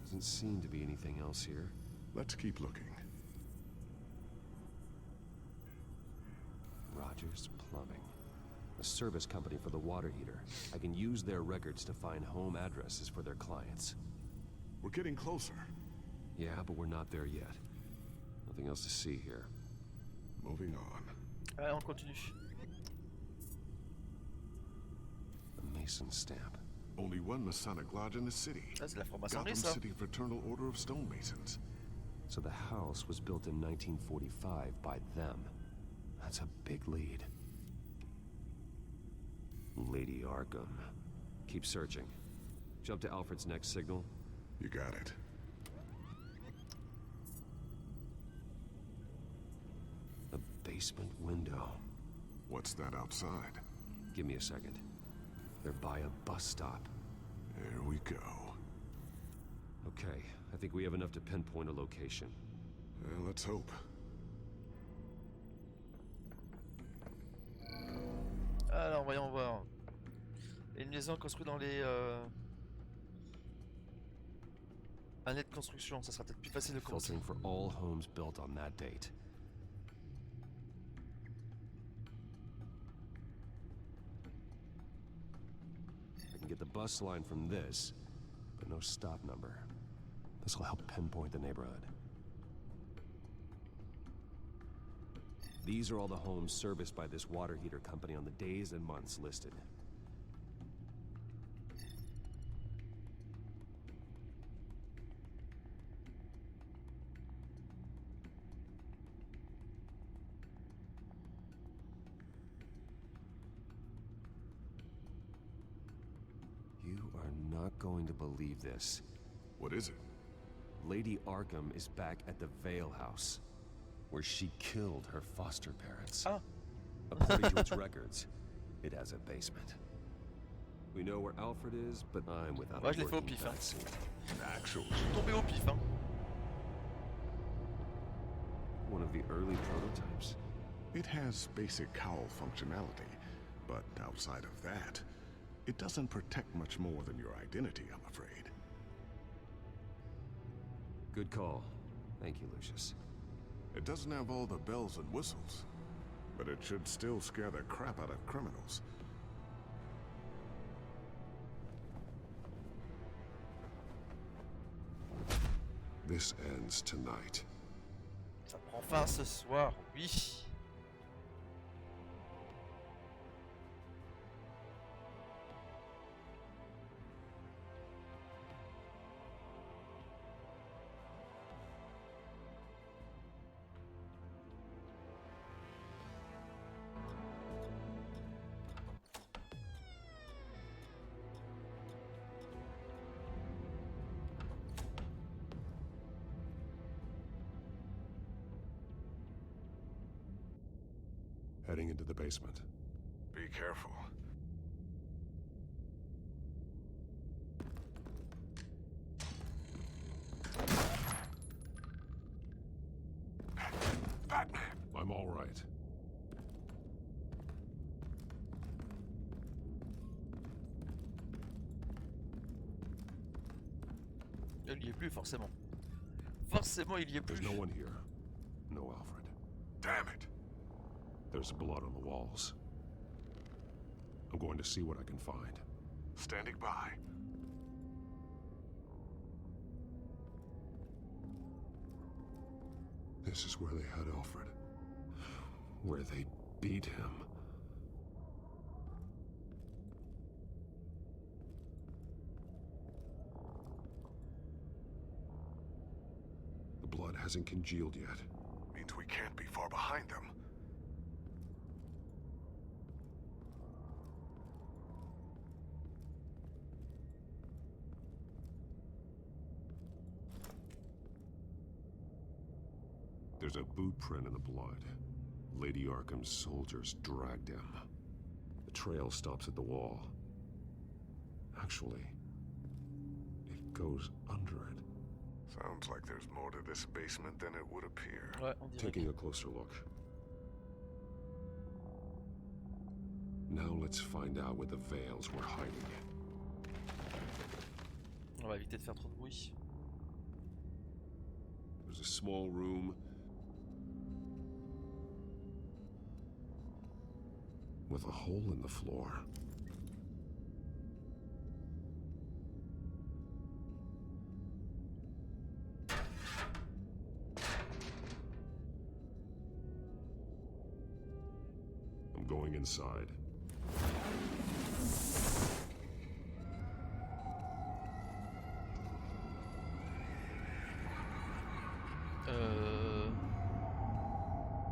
M: Doesn't seem to be anything else here.
E: Let's keep looking.
M: Rogers Plumbing. A service company for the water heater. I can use their records to find home addresses for their clients.
E: We're getting closer.
M: Yeah, but we're not there yet. Nothing else to see here.
E: Moving on.
A: Allez, on continue.
M: A Mason stamp.
E: Only one Masonic lodge in the city.
A: Ça, c'est la franc-maçonnerie,
E: Gotham
A: ça.
E: City Fraternal Order of Stonemasons.
M: So the house was built in 1945 by them. That's a big lead. Lady Arkham. Keep searching. Jump to Alfred's next signal.
E: You got it.
M: A basement window.
E: What's that outside?
M: Give me a second. They're by a bus stop.
E: There we go.
M: Okay, I think we have enough to pinpoint a location.
E: Well, let's hope.
A: Alors, voyons voir. Une maison construite dans les années de construction, ça sera peut-être plus facile de commencer.
M: Filtering for all homes built on that date. I can get the bus line from this, but no stop number. This will help pinpoint the neighborhood. These are all the homes serviced by this water heater company on the days and months listed. You are not going to believe this.
E: What is it?
M: Lady Arkham is back at the Vale House, where she killed her foster parents.
A: Ah.
M: According to its records, it has a basement. We know where Alfred is, but I'm without
A: Ouais,
M: a
A: je l'ai fait au
M: working
A: pif, hein.
M: batsuit.
E: Actually,
A: Je suis tombé au pif, hein.
M: One of the early prototypes.
N: It has basic cowl functionality, but outside of that, it doesn't protect much more than your identity, I'm afraid.
M: Good call. Thank you, Lucius.
N: It doesn't have all the bells and whistles, but it should still scare the crap out of criminals.
E: this ends tonight.
A: Ça prend fin ce soir, oui.
E: Heading into the basement.
N: Be careful.
E: Batman! I'm all right.
A: Il y est plus, forcément. Forcément, il y est plus.
E: There's no one here. No Alfred.
N: Damn it!
E: There's blood on the walls. I'm going to see what I can find.
N: Standing by.
E: This is where they had Alfred. Where they beat him. The blood hasn't congealed yet.
N: Means we can't be far behind them.
E: There's a boot print in the blood. Lady Arkham's soldiers dragged him. The trail stops at the wall. Actually, it goes under it.
N: Sounds like there's more to this basement than it would appear.
A: Ouais, on dirait.
E: Taking a closer look. Now let's find out where the Veils were hiding.
A: On va éviter de faire trop de bruit.
E: There's a small room with a hole in the floor. I'm going inside.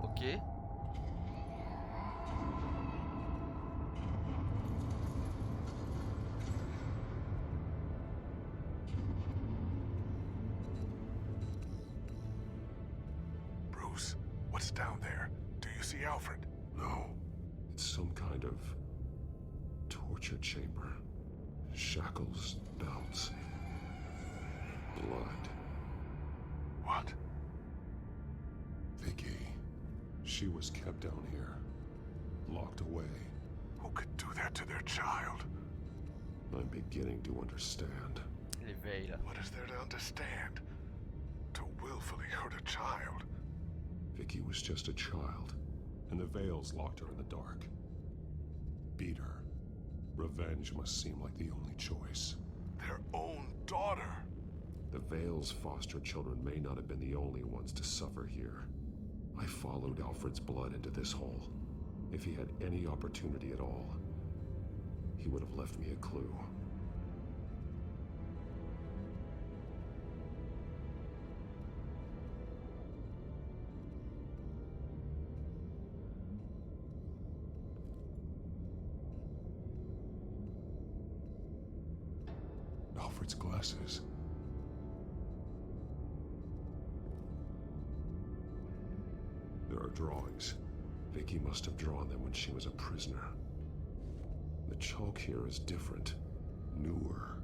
A: Ok.
N: Bruce, what's down there? Do you see Alfred?
E: No. It's some kind of torture chamber. Shackles, belts, blood.
N: What?
E: Vicky. She was kept down here. Locked away.
N: Who could do that to their child?
E: I'm beginning to understand.
A: Les Veils.
N: What is there to understand? To willfully hurt a child?
E: Vicky was just a child, and the Veils locked her in the dark. Beat her. Revenge must seem like the only choice.
N: Their own daughter?
E: The Veils' foster children may not have been the only ones to suffer here. I followed Alfred's blood into this hole. If he had any opportunity at all, he would have left me a clue. Alfred's glasses. There are drawings. Vicky must have drawn them when she was a prisoner. The chalk here is different, newer.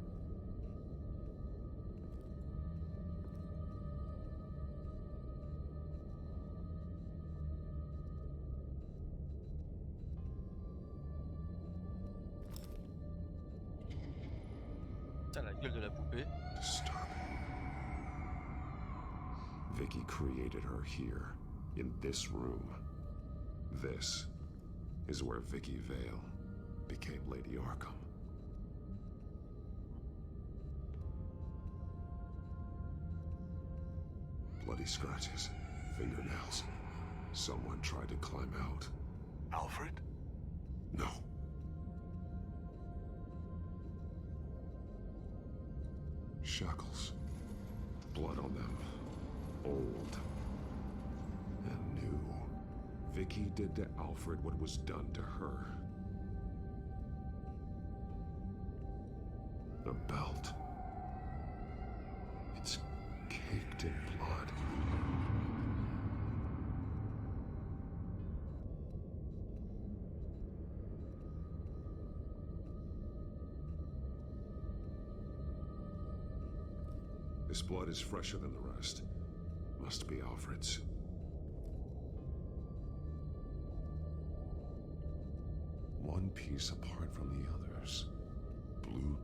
A: Putain, la gueule de la poupée.
E: Disturbing. Vicky created her here, in this room. This is where Vicky Vale became Lady Arkham. Bloody scratches, fingernails. Someone tried to climb out.
N: Alfred?
E: No. Shackles. Blood on them. Old. And new. Vicky did to Alfred what was done to her. The belt. It's caked in blood. This blood is fresher than the rest. Must be Alfred's. One piece apart from the others. Blue.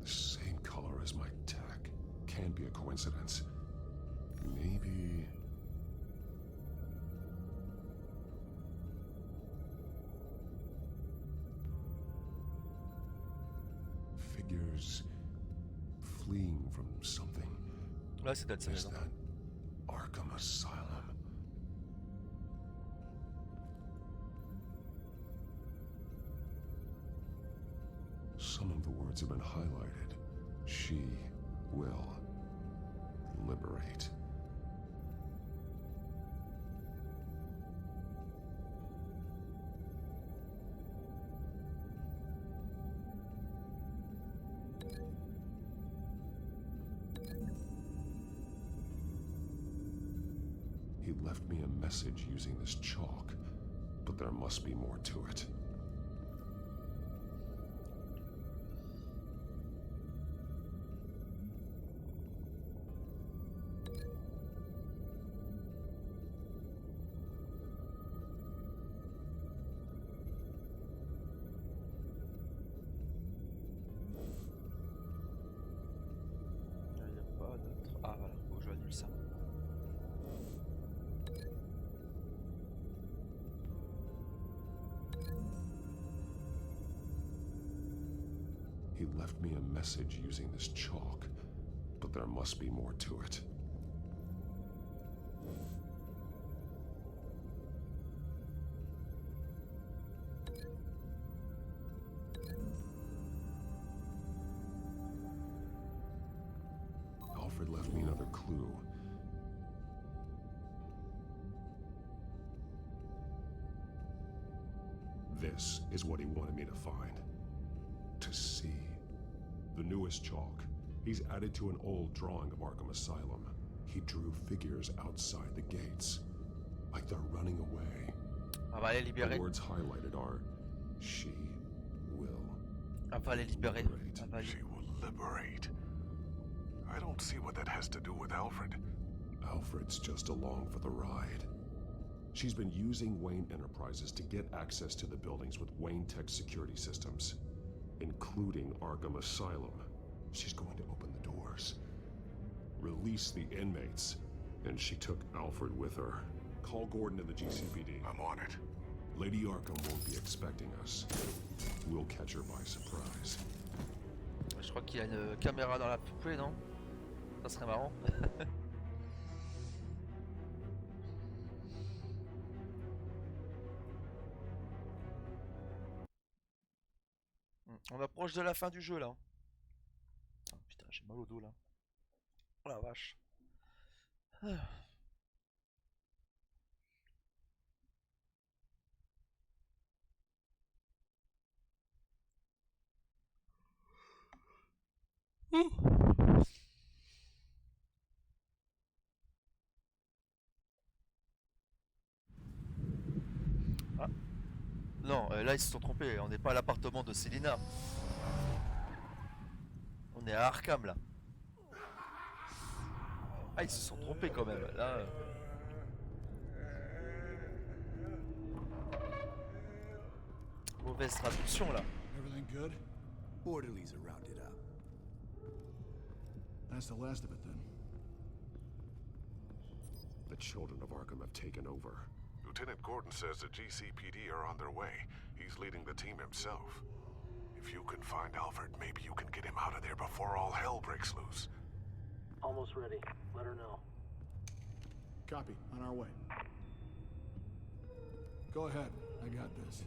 E: The same color as my tech. Can't be a coincidence. Maybe... Figures fleeing from something.
A: Ouais, c'est peut-être ça.
E: Is that Arkham Asylum? Some of the words have been highlighted. She will liberate. He left me a message using this chalk, but there must be more to it.
A: Il n'y a pas d'autre. Ah voilà, faut que je annule ça.
E: He left me a message using this chalk, but there must be more to it. Alfred left me another clue. This is what he wanted me to find. To see. The newest chalk. He's added to an old drawing of Arkham Asylum. He drew figures outside the gates. Like they're running away.
A: On va les libérer.
E: The words highlighted are, she will
A: On va les libérer.
E: liberate.
A: On va
N: She will liberate. I don't see what that has to do with Alfred.
E: Alfred's just along for the ride. She's been using Wayne Enterprises to get access to the buildings with Wayne Tech security systems, including Arkham Asylum. She's going to open the doors, release the inmates, and she took Alfred with her. Call Gordon and the GCPD.
N: I'm on it.
E: Lady Arkham won't be expecting us. We'll catch her by surprise.
A: Je crois qu'il y a une caméra dans la poupée, non? Ça serait marrant. On approche de la fin du jeu là. Oh, putain, j'ai mal au dos là. Oh la vache. Ah. Non, là ils se sont trompés, on n'est pas à l'appartement de Selina. On est à Arkham là. Ah, ils se sont trompés quand même, là. Mauvaise traduction là.
O: Everything good?
P: Orderlies are rounded up.
O: That's the last of it then.
E: The children of Arkham have taken over.
N: Lieutenant Gordon says the GCPD are on their way. He's leading the team himself. If you can find Alfred, maybe you can get him out of there before all hell breaks loose.
Q: Almost ready. Let her know.
O: Copy. On our way. Go ahead. I got this.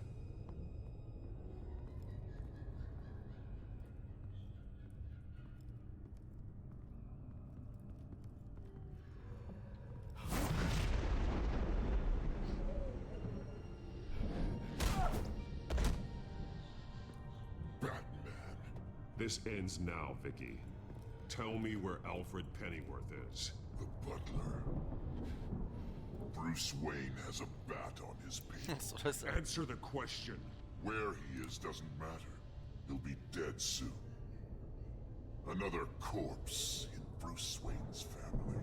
E: This ends now, Vicky. Tell me where Alfred Pennyworth is.
R: The butler. Bruce Wayne has a bat on his penis.
E: Answer the question.
R: Where he is doesn't matter. He'll be dead soon. Another corpse in Bruce Wayne's family.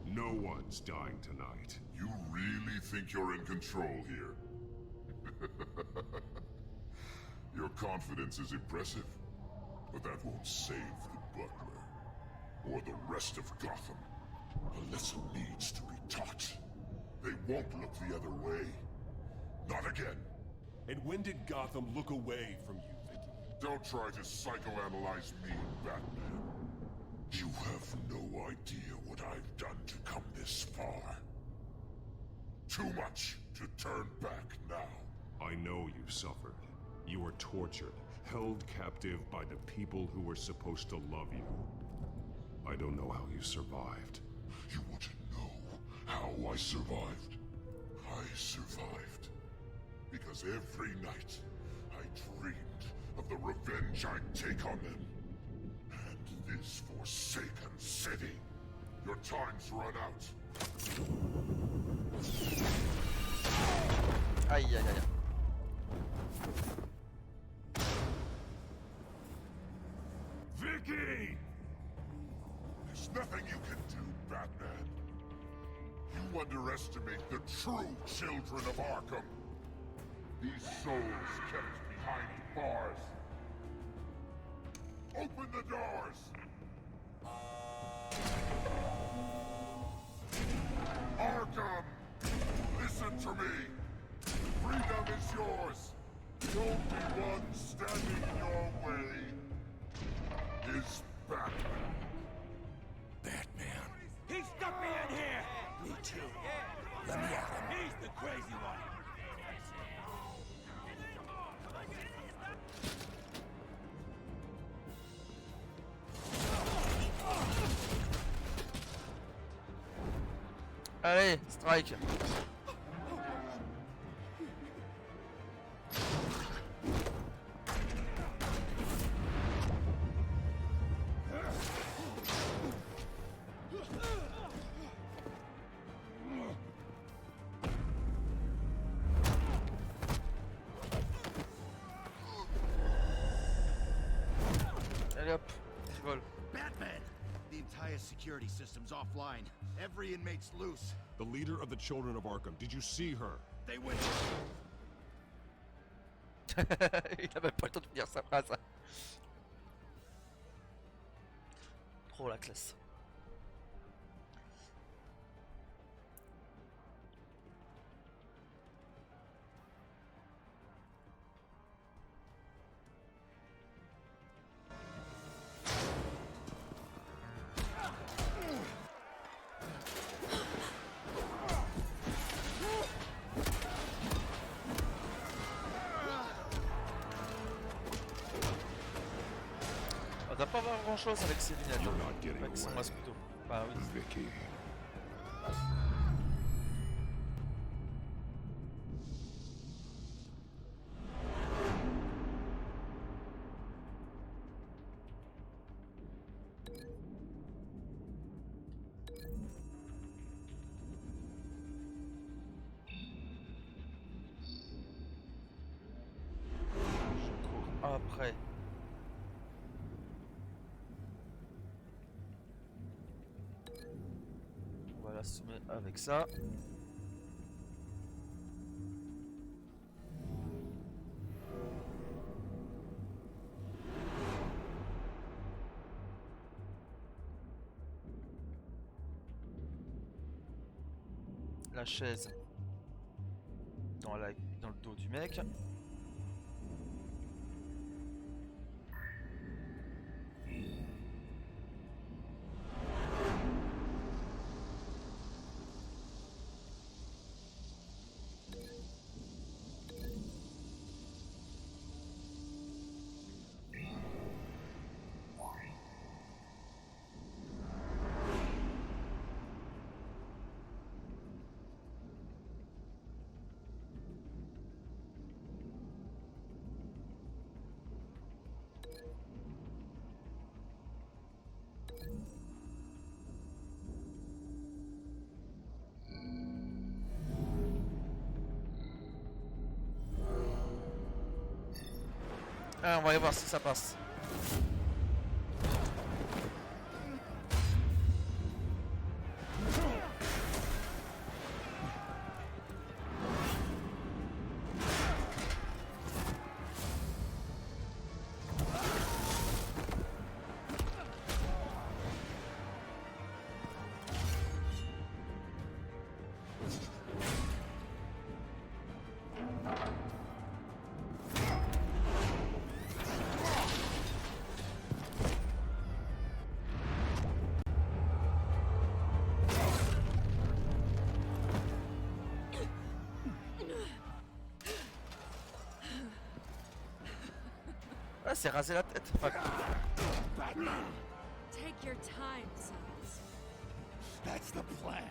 E: No one's dying tonight.
R: You really think you're in control here? Your confidence is impressive. But that won't save the butler, or the rest of Gotham. A lesson needs to be taught. They won't look the other way. Not again.
E: And when did Gotham look away from you, Vicky?
R: Don't try to psychoanalyze me, Batman. You have no idea what I've done to come this far. Too much to turn back now.
E: I know you suffered. You were tortured. Held captive by the people who were supposed to love you. I don't know how you survived.
R: You want to know how I survived? I survived because every night I dreamed of the revenge I'd take on them. And this forsaken city. Your time's run out.
A: Aïe aïe aïe.
R: Vicky! There's nothing you can do, Batman. You underestimate the true children of Arkham. These souls kept behind bars. Open the doors! Arkham! Listen to me! Freedom is yours! The only one standing in your way is Batman.
P: Batman.
Q: He stuck me in here!
P: Me too. Let me at him.
Q: He's the crazy one!
A: Allez, strike. Allez hop, je vole.
P: Batman! The entire security system's offline. Every inmate's loose.
E: The leader of the children of Arkham, did you see her?
P: They went.
A: Il a même pas le temps de finir sa phrase. Trop la classe. On va pas avoir grand chose avec ces lunettes, avec son masque couteau. Enfin oui.
E: Vicky.
A: après. On va l'assommer avec ça. La chaise dans le dos du mec. Ah, on va aller voir si ça passe. Ah, c'est rasé la tête. Enfin,
S: Take your time, sons.
Q: That's the plan.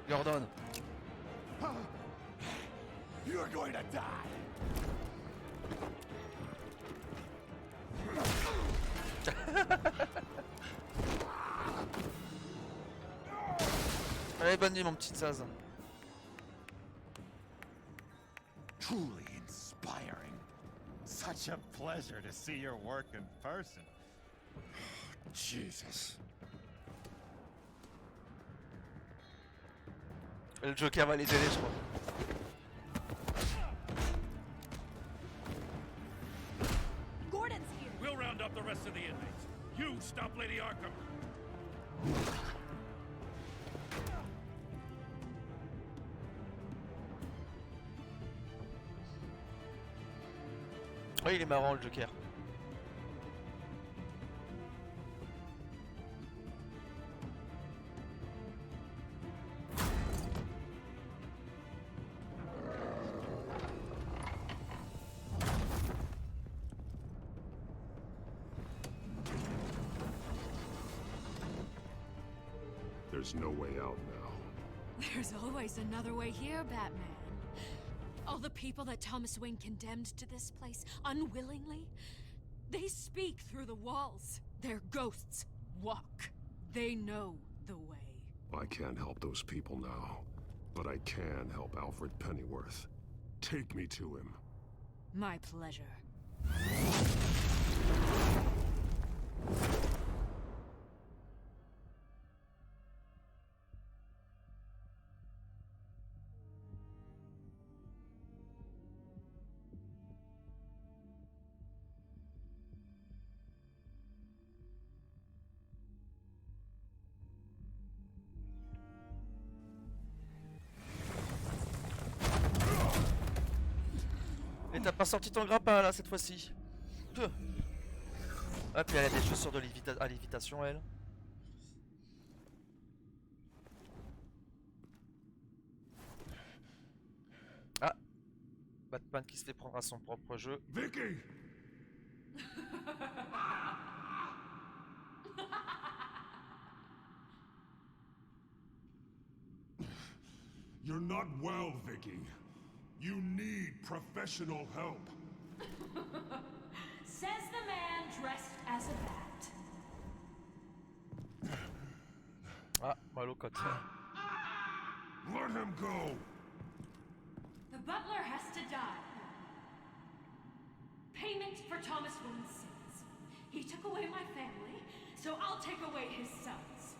A: Gordon.
Q: You're going to die.
A: Allez, bonne nuit, mon petit Zaz.
P: Truly inspiring. Such a pleasure to see your work in person.
Q: Jesus.
A: Le Joker va les aider, je crois.
S: Gordon's here.
F: We'll round up the rest of the inmates. You stop Lady Arkham.
A: Oui, il est marrant le Joker.
E: There's no way out now.
S: There's always another way here, Batman. All the people that Thomas Wayne condemned to this place unwillingly, they speak through the walls. Their ghosts walk. They know the way.
E: I can't help those people now, but I can help Alfred Pennyworth. Take me to him.
S: My pleasure.
A: Et t'as pas sorti ton grappin là cette fois-ci. Ah, puis elle a des chaussures de à lévitation, elle. Ah, Batman qui se fait prendre à son propre jeu.
R: Vicky! You're not well, Vicky. You need professional help.
S: Says the man dressed as a bat.
A: Ah, mal au côté.
R: Let him go!
S: The butler has to die. Payment for Thomas Wayne's sins. He took away my family, so I'll take away his sons.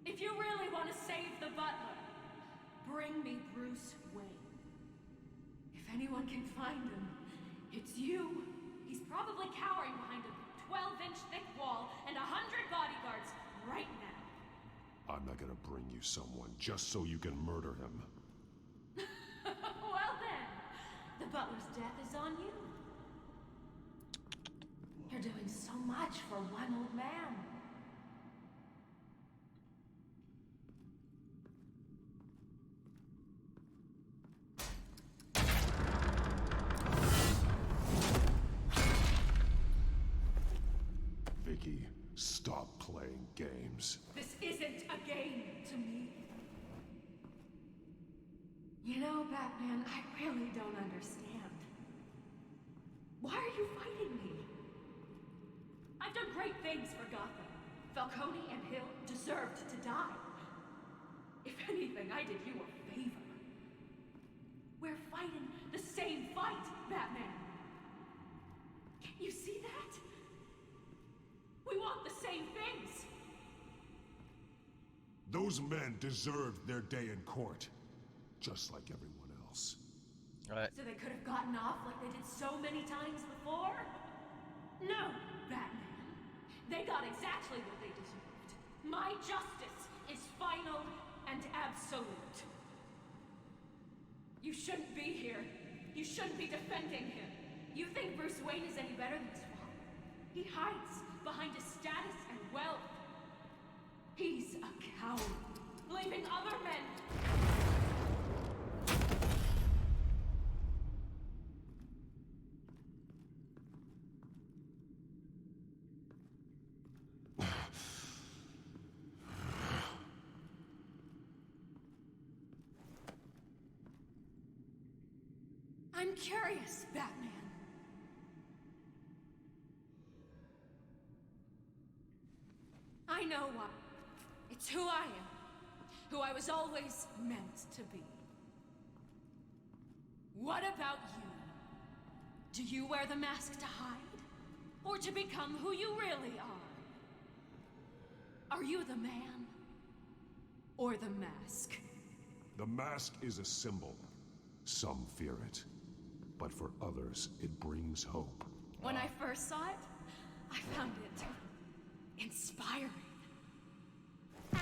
S: If you really want to save the butler, bring me Bruce Wayne. If anyone can find him, it's you. He's probably cowering behind a 12-inch thick wall and 100 bodyguards right now.
E: I'm not gonna bring you someone just so you can murder him.
S: Well then, the butler's death is on you. You're doing so much for one old man.
E: Vicky, stop playing games.
S: This isn't a game to me. You know, Batman, I really don't understand. Why are you fighting me? I've done great things for Gotham. Falcone and Hill deserved to die. If anything, I did you a favor. We're fighting the same fight, Batman. Can't you see that? We want the same things.
E: Those men deserved their day in court, just like everyone else.
A: Ouais.
S: So they could have gotten off like they did so many times before? No, Batman. They got exactly what they deserved. My justice is final and absolute. You shouldn't be here. You shouldn't be defending him. You think Bruce Wayne is any better than his father? He hides behind his status and wealth. He's a coward, leaving other men. I'm curious, Batman. I know why. It's who I am. Who I was always meant to be. What about you? Do you wear the mask to hide? Or to become who you really are? Are you the man? Or the mask?
E: The mask is a symbol. Some fear it. But for others, it brings hope.
S: When I first saw it, I found it inspiring.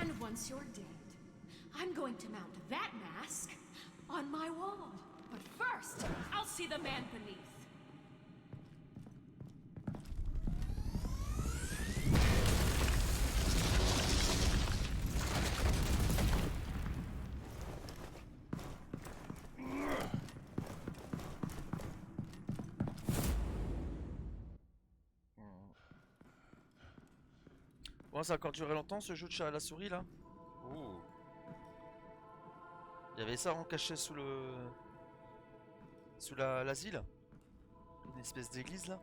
S: And once you're dead, I'm going to mount that mask on my wall. But first, I'll see the man beneath.
A: Bon, ça a encore duré longtemps ce jeu de chat à la souris là. Oh. Il y avait ça en caché sous le... sous l'asile. Une espèce d'église là.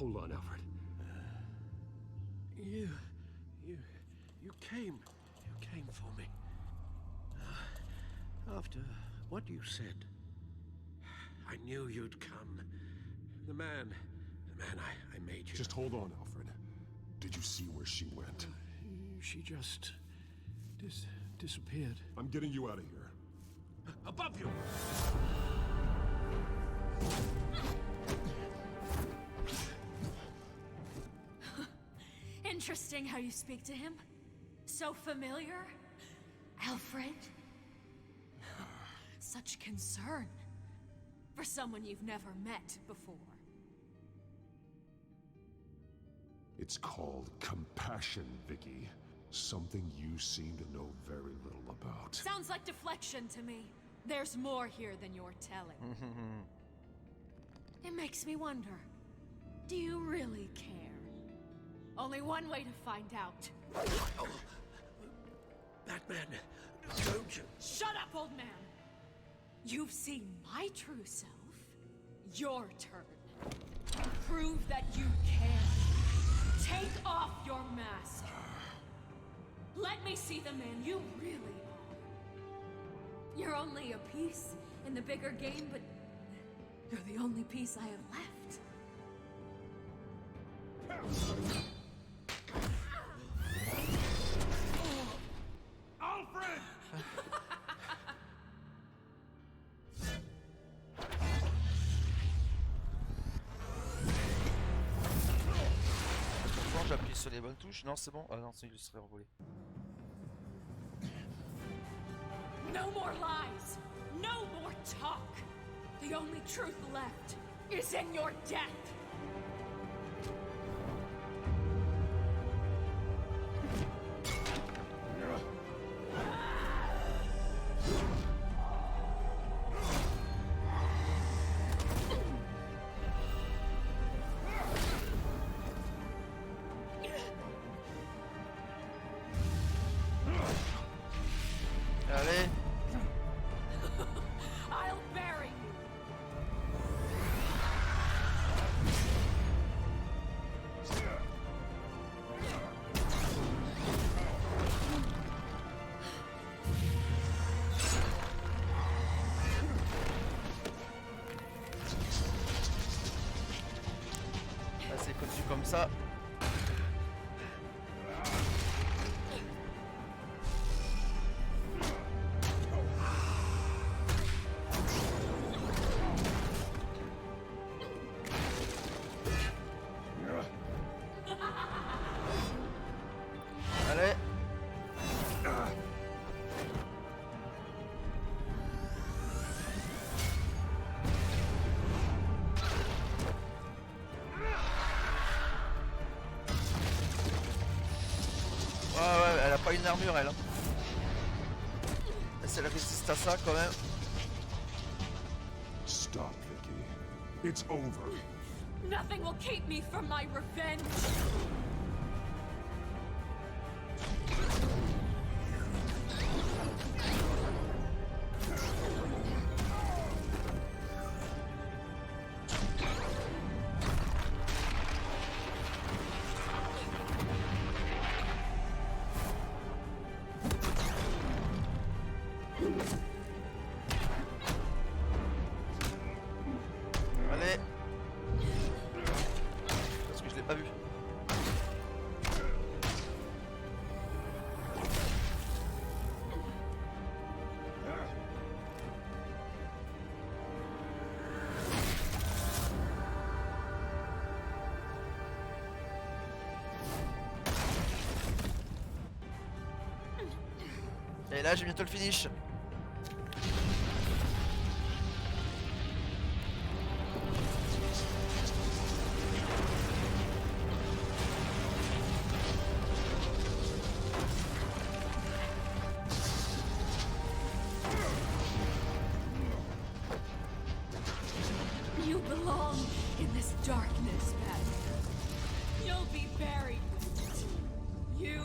G: Hold on, Alfred. You came for me. After what you said, I knew you'd come. The man I made you.
E: Just hold on, Alfred. Did you see where she went?
G: She just disappeared.
E: I'm getting you out of here.
G: Above you!
S: Interesting how you speak to him. So familiar. Alfred. Such concern. For someone you've never met before.
E: It's called compassion, Vicky. Something you seem to know very little about.
S: Sounds like deflection to me. There's more here than you're telling. It makes me wonder. Do you really care? Only one way to find out.
G: Batman, don't you?
S: Shut up, old man! You've seen my true self. Your turn. Prove that you can. Take off your mask. Let me see the man you really are. You're only a piece in the bigger game, but you're the only piece I have left.
H: Alfred!
A: Bon, j'appuie sur les bonnes touches. Non, c'est bon. Ah non, c'est il serait envolé.
S: No more lies! No more talk! The only truth left is in your death!
A: Allez.
S: I'll bury you!
A: Là, c'est conçu comme ça. Allez. Ouais, ouais, elle a pas une armure, elle. Hein. Si elle résiste à ça, quand même.
E: Stop, Vicky. It's over.
S: Nothing will keep me from my revenge!
A: Allez. Parce que je l'ai pas vu. Et là, j'ai bientôt le finish.
S: You belong in this darkness, Batman. You'll be buried with it. You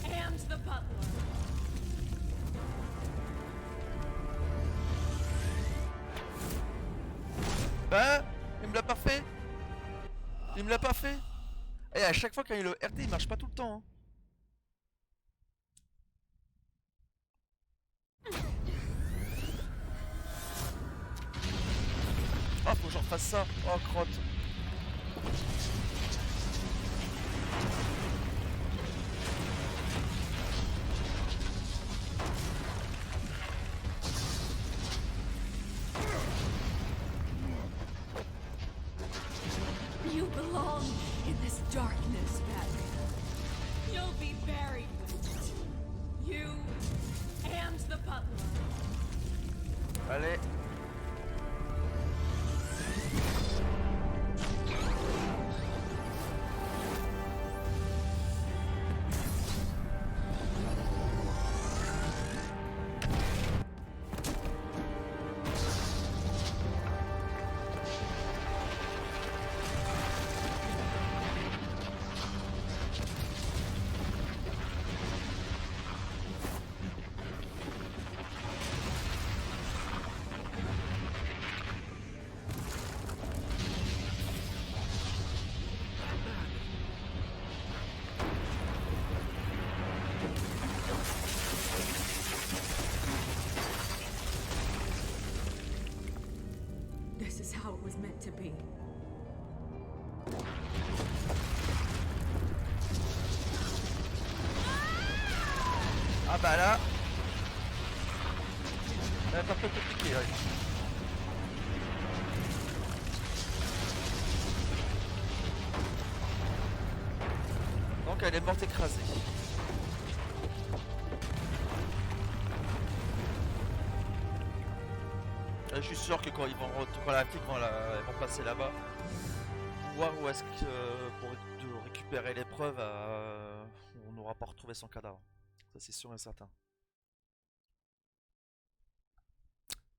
S: and the butler.
A: Ben, il me l'a pas fait. Il me l'a pas fait. Et à chaque fois quand il y a le RT, il marche pas tout le temps. Hein. Oh, faut que j'en fasse ça. Oh, crotte.
S: You belong in this darkness, Batman. You'll be buried with it. You and the butler.
A: Allez.
T: to be.
A: Ah bah là, elle est un peu compliquée, ouais. Donc elle est morte écrasée. Je suis sûr que quand ils vont ils vont passer là-bas, pour voir où est-ce que pour récupérer les preuves, on n'aura pas retrouvé son cadavre. Ça c'est sûr et certain.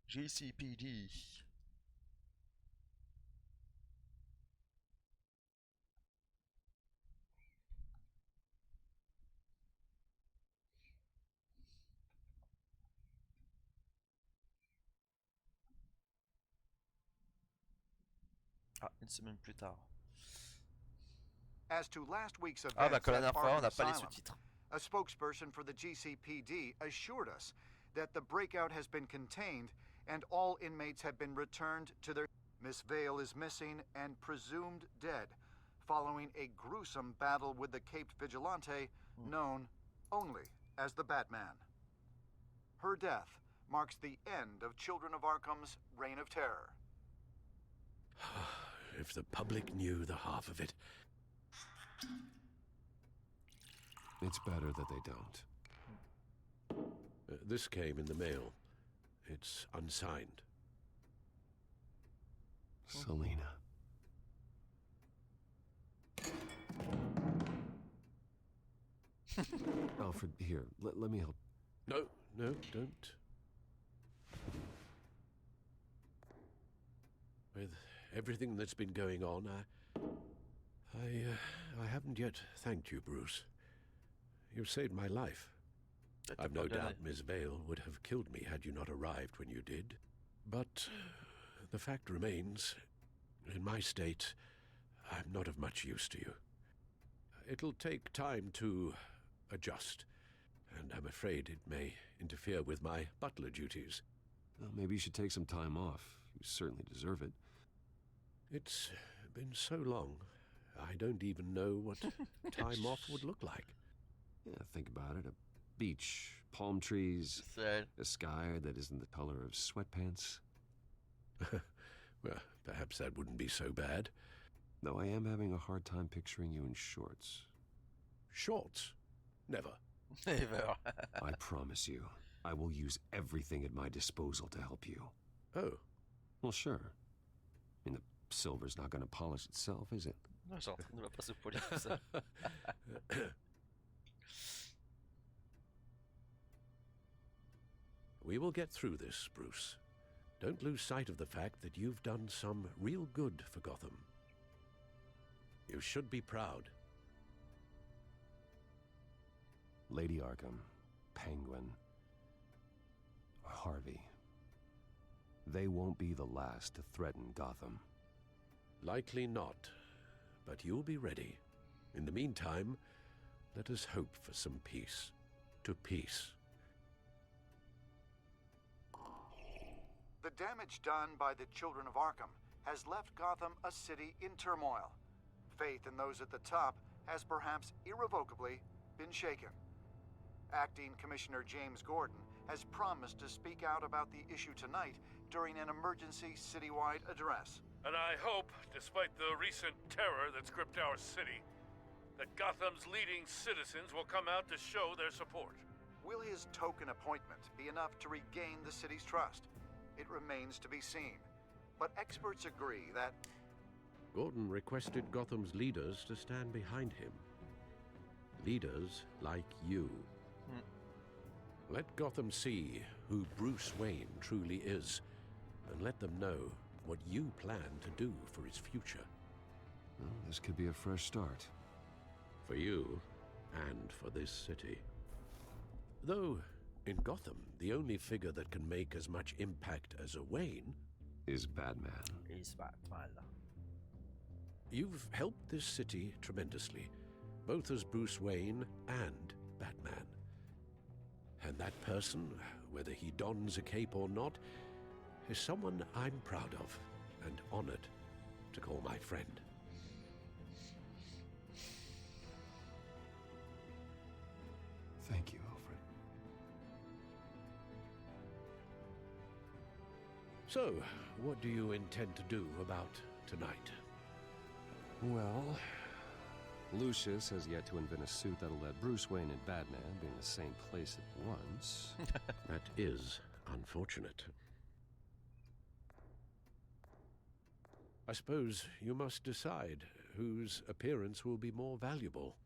A: GCPD. Ah, une semaine plus tard.
I: As to last week's
A: Ah bah
I: events
A: comme la
I: at
A: dernière fois, on
I: Arkham
A: n'a pas les
I: Asylum,
A: sous-titres.
I: a spokesperson for the GCPD assured us that the breakout has been contained and all inmates have been returned to their... Miss Vale is missing and presumed dead following a gruesome battle with the caped vigilante known only as the Batman. Her death marks the end of Children of Arkham's reign of terror.
G: If the public knew the half of it.
M: It's better that they don't.
G: This came in the mail. It's unsigned.
M: Selena. Alfred, here, let me help.
G: No, don't. With everything that's been going on, I haven't yet thanked you, Bruce. You've saved my life. I've no doubt Miss Vale would have killed me had you not arrived when you did. But the fact remains, in my state, I'm not of much use to you. It'll take time to adjust, and I'm afraid it may interfere with my butler duties.
M: Well, maybe you should take some time off. You certainly deserve it.
G: It's been so long, I don't even know what time off would look like.
M: Yeah, think about it. A beach, palm trees, a sky that isn't the color of sweatpants.
G: Well, perhaps that wouldn't be so bad.
M: Though I am having a hard time picturing you in shorts.
G: Shorts? Never.
A: Never.
M: I promise you, I will use everything at my disposal to help you.
G: Oh.
M: Well, sure. I mean, the silver's not going to polish itself, is it?
A: Non, genre, ne va pas se polir tout ça.
G: We will get through this, Bruce. Don't lose sight of the fact that you've done some real good for Gotham. You should be proud.
M: Lady Arkham, Penguin, Harvey. They won't be the last to threaten Gotham.
G: Likely not, but you'll be ready. In the meantime, let us hope for some peace. To peace.
I: The damage done by the Children of Arkham has left Gotham a city in turmoil. Faith in those at the top has perhaps irrevocably been shaken. Acting Commissioner James Gordon has promised to speak out about the issue tonight during an emergency citywide address.
F: And I hope, despite the recent terror that's gripped our city, that Gotham's leading citizens will come out to show their support.
I: Will his token appointment be enough to regain the city's trust? It remains to be seen. But experts agree that...
G: Gordon requested Gotham's leaders to stand behind him. Leaders like you. Let Gotham see who Bruce Wayne truly is, and let them know what you plan to do for its future.
M: Well, this could be a fresh start.
G: For you, and for this city. Though, in Gotham, the only figure that can make as much impact as a Wayne...
M: is Batman.
A: Is Batman.
G: You've helped this city tremendously, both as Bruce Wayne and Batman. And that person, whether he dons a cape or not, is someone I'm proud of and honored to call my friend.
M: Thank you, Alfred.
G: So, what do you intend to do about tonight?
M: Well, Lucius has yet to invent a suit that'll let Bruce Wayne and Batman be in the same place at once.
G: That is unfortunate. I suppose you must decide whose appearance will be more valuable.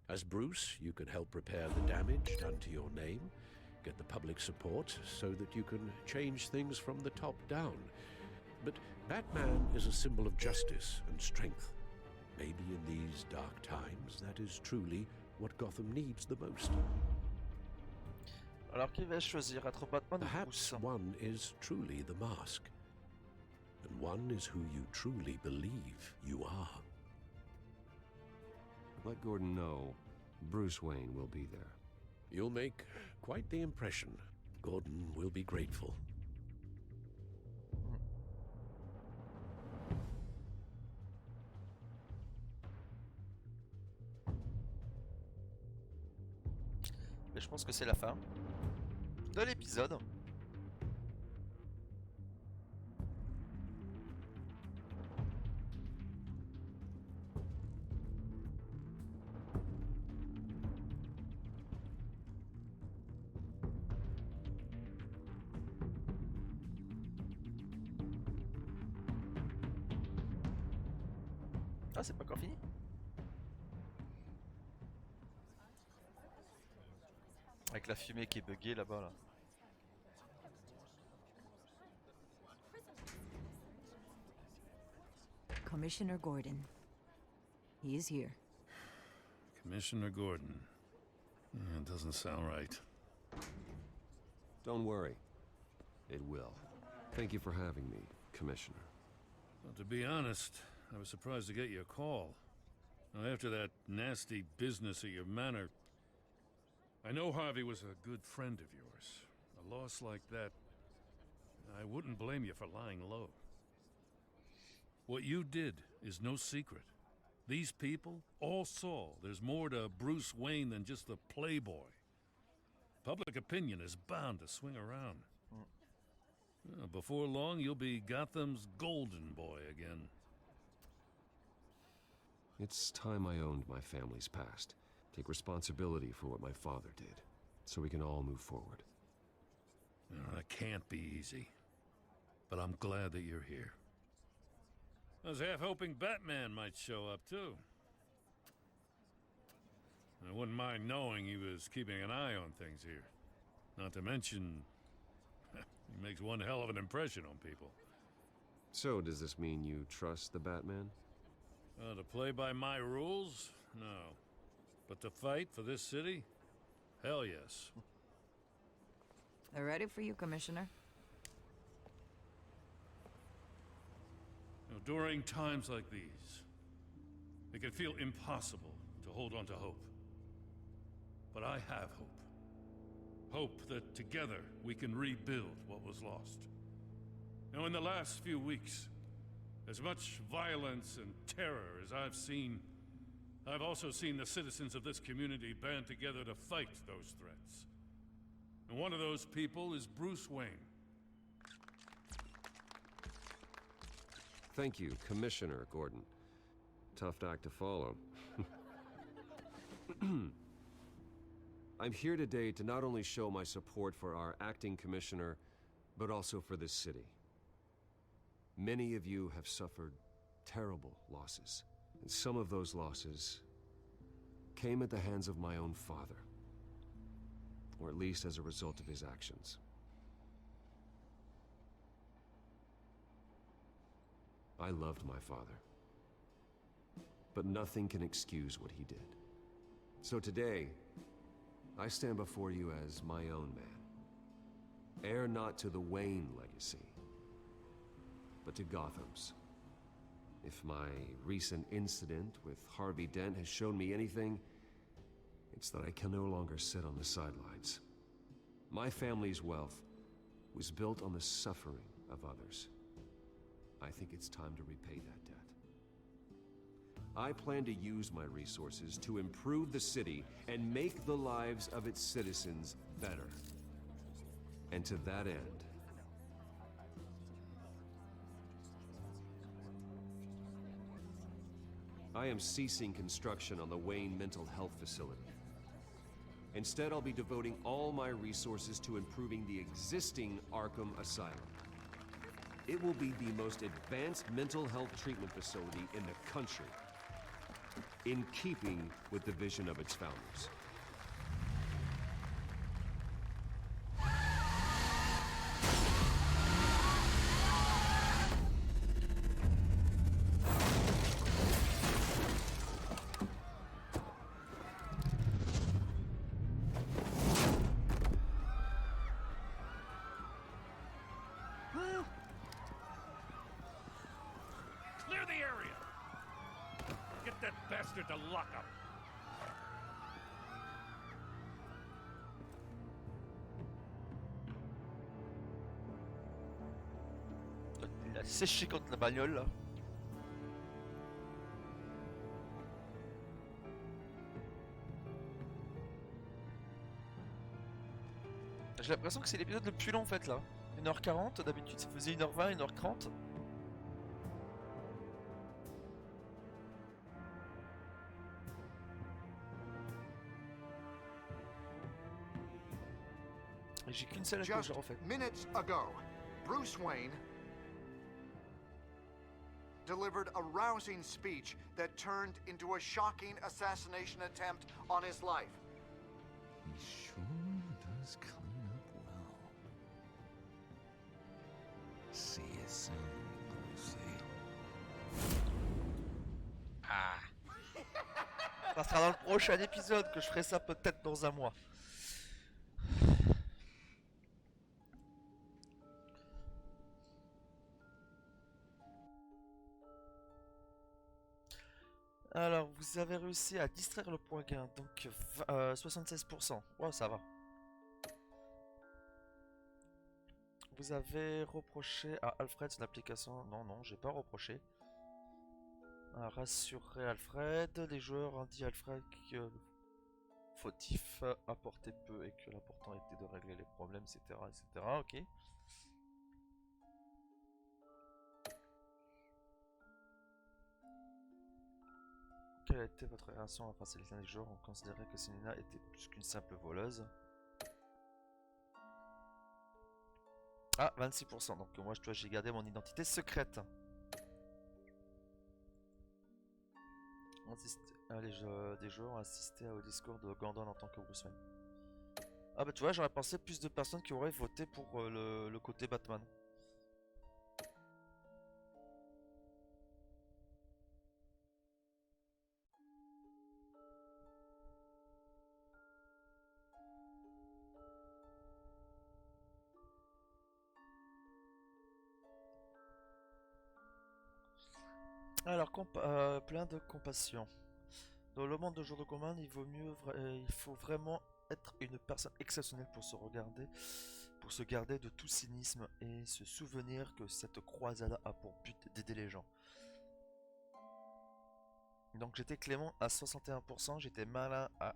G: As Bruce, you can help repair the damage done to your name, get the public support so that you can change things from the top down. But Batman is a symbol of justice and strength. Maybe in these dark times, that is truly what Gotham needs the most.
A: Alors qui va choisir entre Batman ou
G: Perhaps
A: Bruce?
G: one is truly the mask, and one is who you truly believe you are.
M: Let Gordon know Bruce Wayne will be there.
G: You'll make quite the impression. Gordon will be grateful.
A: Mais je pense que c'est la fin de l'épisode. Ah, c'est pas encore fini? Avec la fumée qui est buggée là-bas là.
T: Commissioner Gordon. He is here.
F: Commissioner Gordon. It doesn't sound right.
M: Don't worry. It will. Thank you for having me, Commissioner.
F: Well, to be honest, I was surprised to get your call. Now, after that nasty business at your manor, I know Harvey was a good friend of yours. A loss like that, I wouldn't blame you for lying low. What you did is no secret. These people all saw there's more to Bruce Wayne than just the playboy. Public opinion is bound to swing around. Before long, you'll be Gotham's golden boy again.
M: It's time I owned my family's past. Take responsibility for what my father did, so we can all move forward.
F: That can't be easy. But I'm glad that you're here. I was half hoping Batman might show up, too. I wouldn't mind knowing he was keeping an eye on things here. Not to mention, he makes one hell of an impression on people.
M: So, does this mean you trust the Batman?
F: To play by my rules? No. But to fight for this city? Hell yes.
T: They're ready for you, Commissioner.
F: During times like these, it can feel impossible to hold on to hope. But I have hope. Hope that together we can rebuild what was lost. Now, in the last few weeks, as much violence and terror as I've seen, I've also seen the citizens of this community band together to fight those threats. And one of those people is Bruce Wayne.
M: Thank you, Commissioner Gordon. Tough act to follow. I'm here today to not only show my support for our acting commissioner, but also for this city. Many of you have suffered terrible losses, and some of those losses came at the hands of my own father, or at least as a result of his actions. I loved my father, but nothing can excuse what he did. So today, I stand before you as my own man, heir not to the Wayne legacy, but to Gotham's. If my recent incident with Harvey Dent has shown me anything, it's that I can no longer sit on the sidelines. My family's wealth was built on the suffering of others. I think it's time to repay that debt. I plan to use my resources to improve the city and make the lives of its citizens better. And to that end, I am ceasing construction on the Wayne Mental Health Facility. Instead, I'll be devoting all my resources to improving the existing Arkham Asylum. It will be the most advanced mental health treatment facility in the country, in keeping with the vision of its founders.
F: Clear the area! Get that bastard to lock up!
A: Il a séché contre la bagnole là. J'ai l'impression que c'est l'épisode le plus long en fait là. 1h40, d'habitude ça faisait 1h20, 1h30. Et j'ai qu'une seule que je refais.
I: Minutes ago, Bruce Wayne delivered a rousing speech that turned into a shocking assassination attempt on his life.
B: He sure does clean up well. See you soon, Lucy.
A: Ah. Ça sera dans le prochain épisode que je ferai ça peut-être dans un mois. Alors, vous avez réussi à distraire le point gain, donc 76%. Ouais, ça va. Vous avez reproché à Alfred son application. Non, non, j'ai pas reproché. Rassurer Alfred. Les joueurs ont dit à Alfred que fautif apportait peu et que l'important était de régler les problèmes, etc. etc. Ok. Quelle a été votre réaction à face à l'un des joueurs? On considérait que Selina était plus qu'une simple voleuse. Ah, 26%. Donc moi, j'ai gardé mon identité secrète. Des joueurs ont assisté au discours de Gordon en tant que Bruce Wayne. Ah bah tu vois, j'aurais pensé plus de personnes qui auraient voté pour le côté Batman. Alors, plein de compassion. Dans le monde de jour de commande, il faut vraiment être une personne exceptionnelle pour se garder de tout cynisme et se souvenir que cette croisade a pour but d'aider les gens. Donc j'étais clément à 61%, j'étais malin à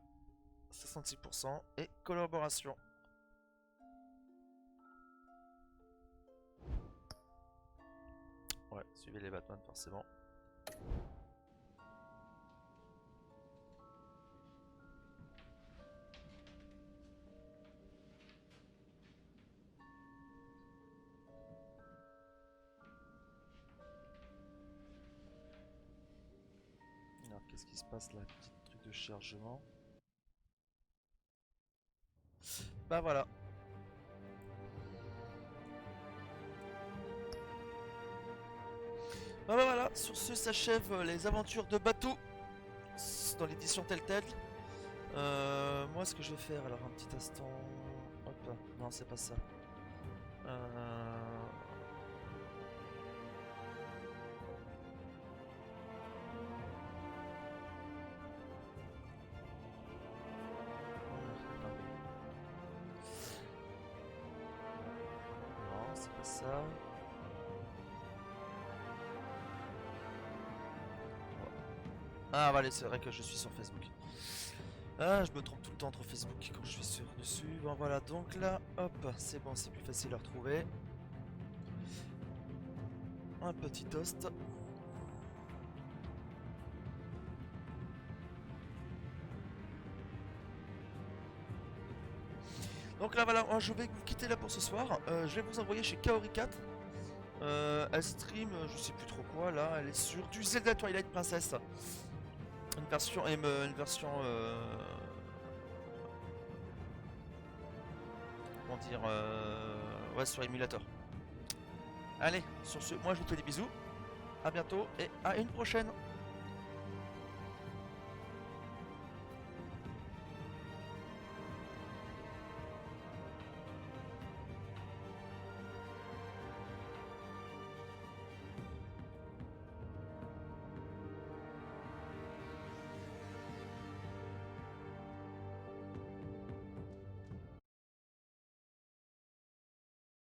A: 66% et collaboration. Ouais, suivez les Batman forcément. Alors qu'est-ce qui se passe là? Petit truc de chargement. Bah voilà. Bah voilà, sur ce s'achèvent les aventures de Batou dans l'édition Telltale. Moi ce que je vais faire, alors un petit instant. Hop, non c'est pas ça. Non, c'est pas ça. Ah voilà, c'est vrai que je suis sur Facebook. Ah, je me trompe tout le temps entre Facebook quand je suis sur dessus. Bon voilà, donc là, hop, c'est bon, c'est plus facile à retrouver. Un petit toast. Donc là voilà, je vais vous quitter là pour ce soir. Je vais vous envoyer chez Kaori4. Elle stream, je sais plus trop quoi là, elle est sur du Zelda Twilight Princess. Une version comment dire, ouais, sur émulateur. Allez, sur ce, moi je vous fais des bisous. À bientôt et à une prochaine.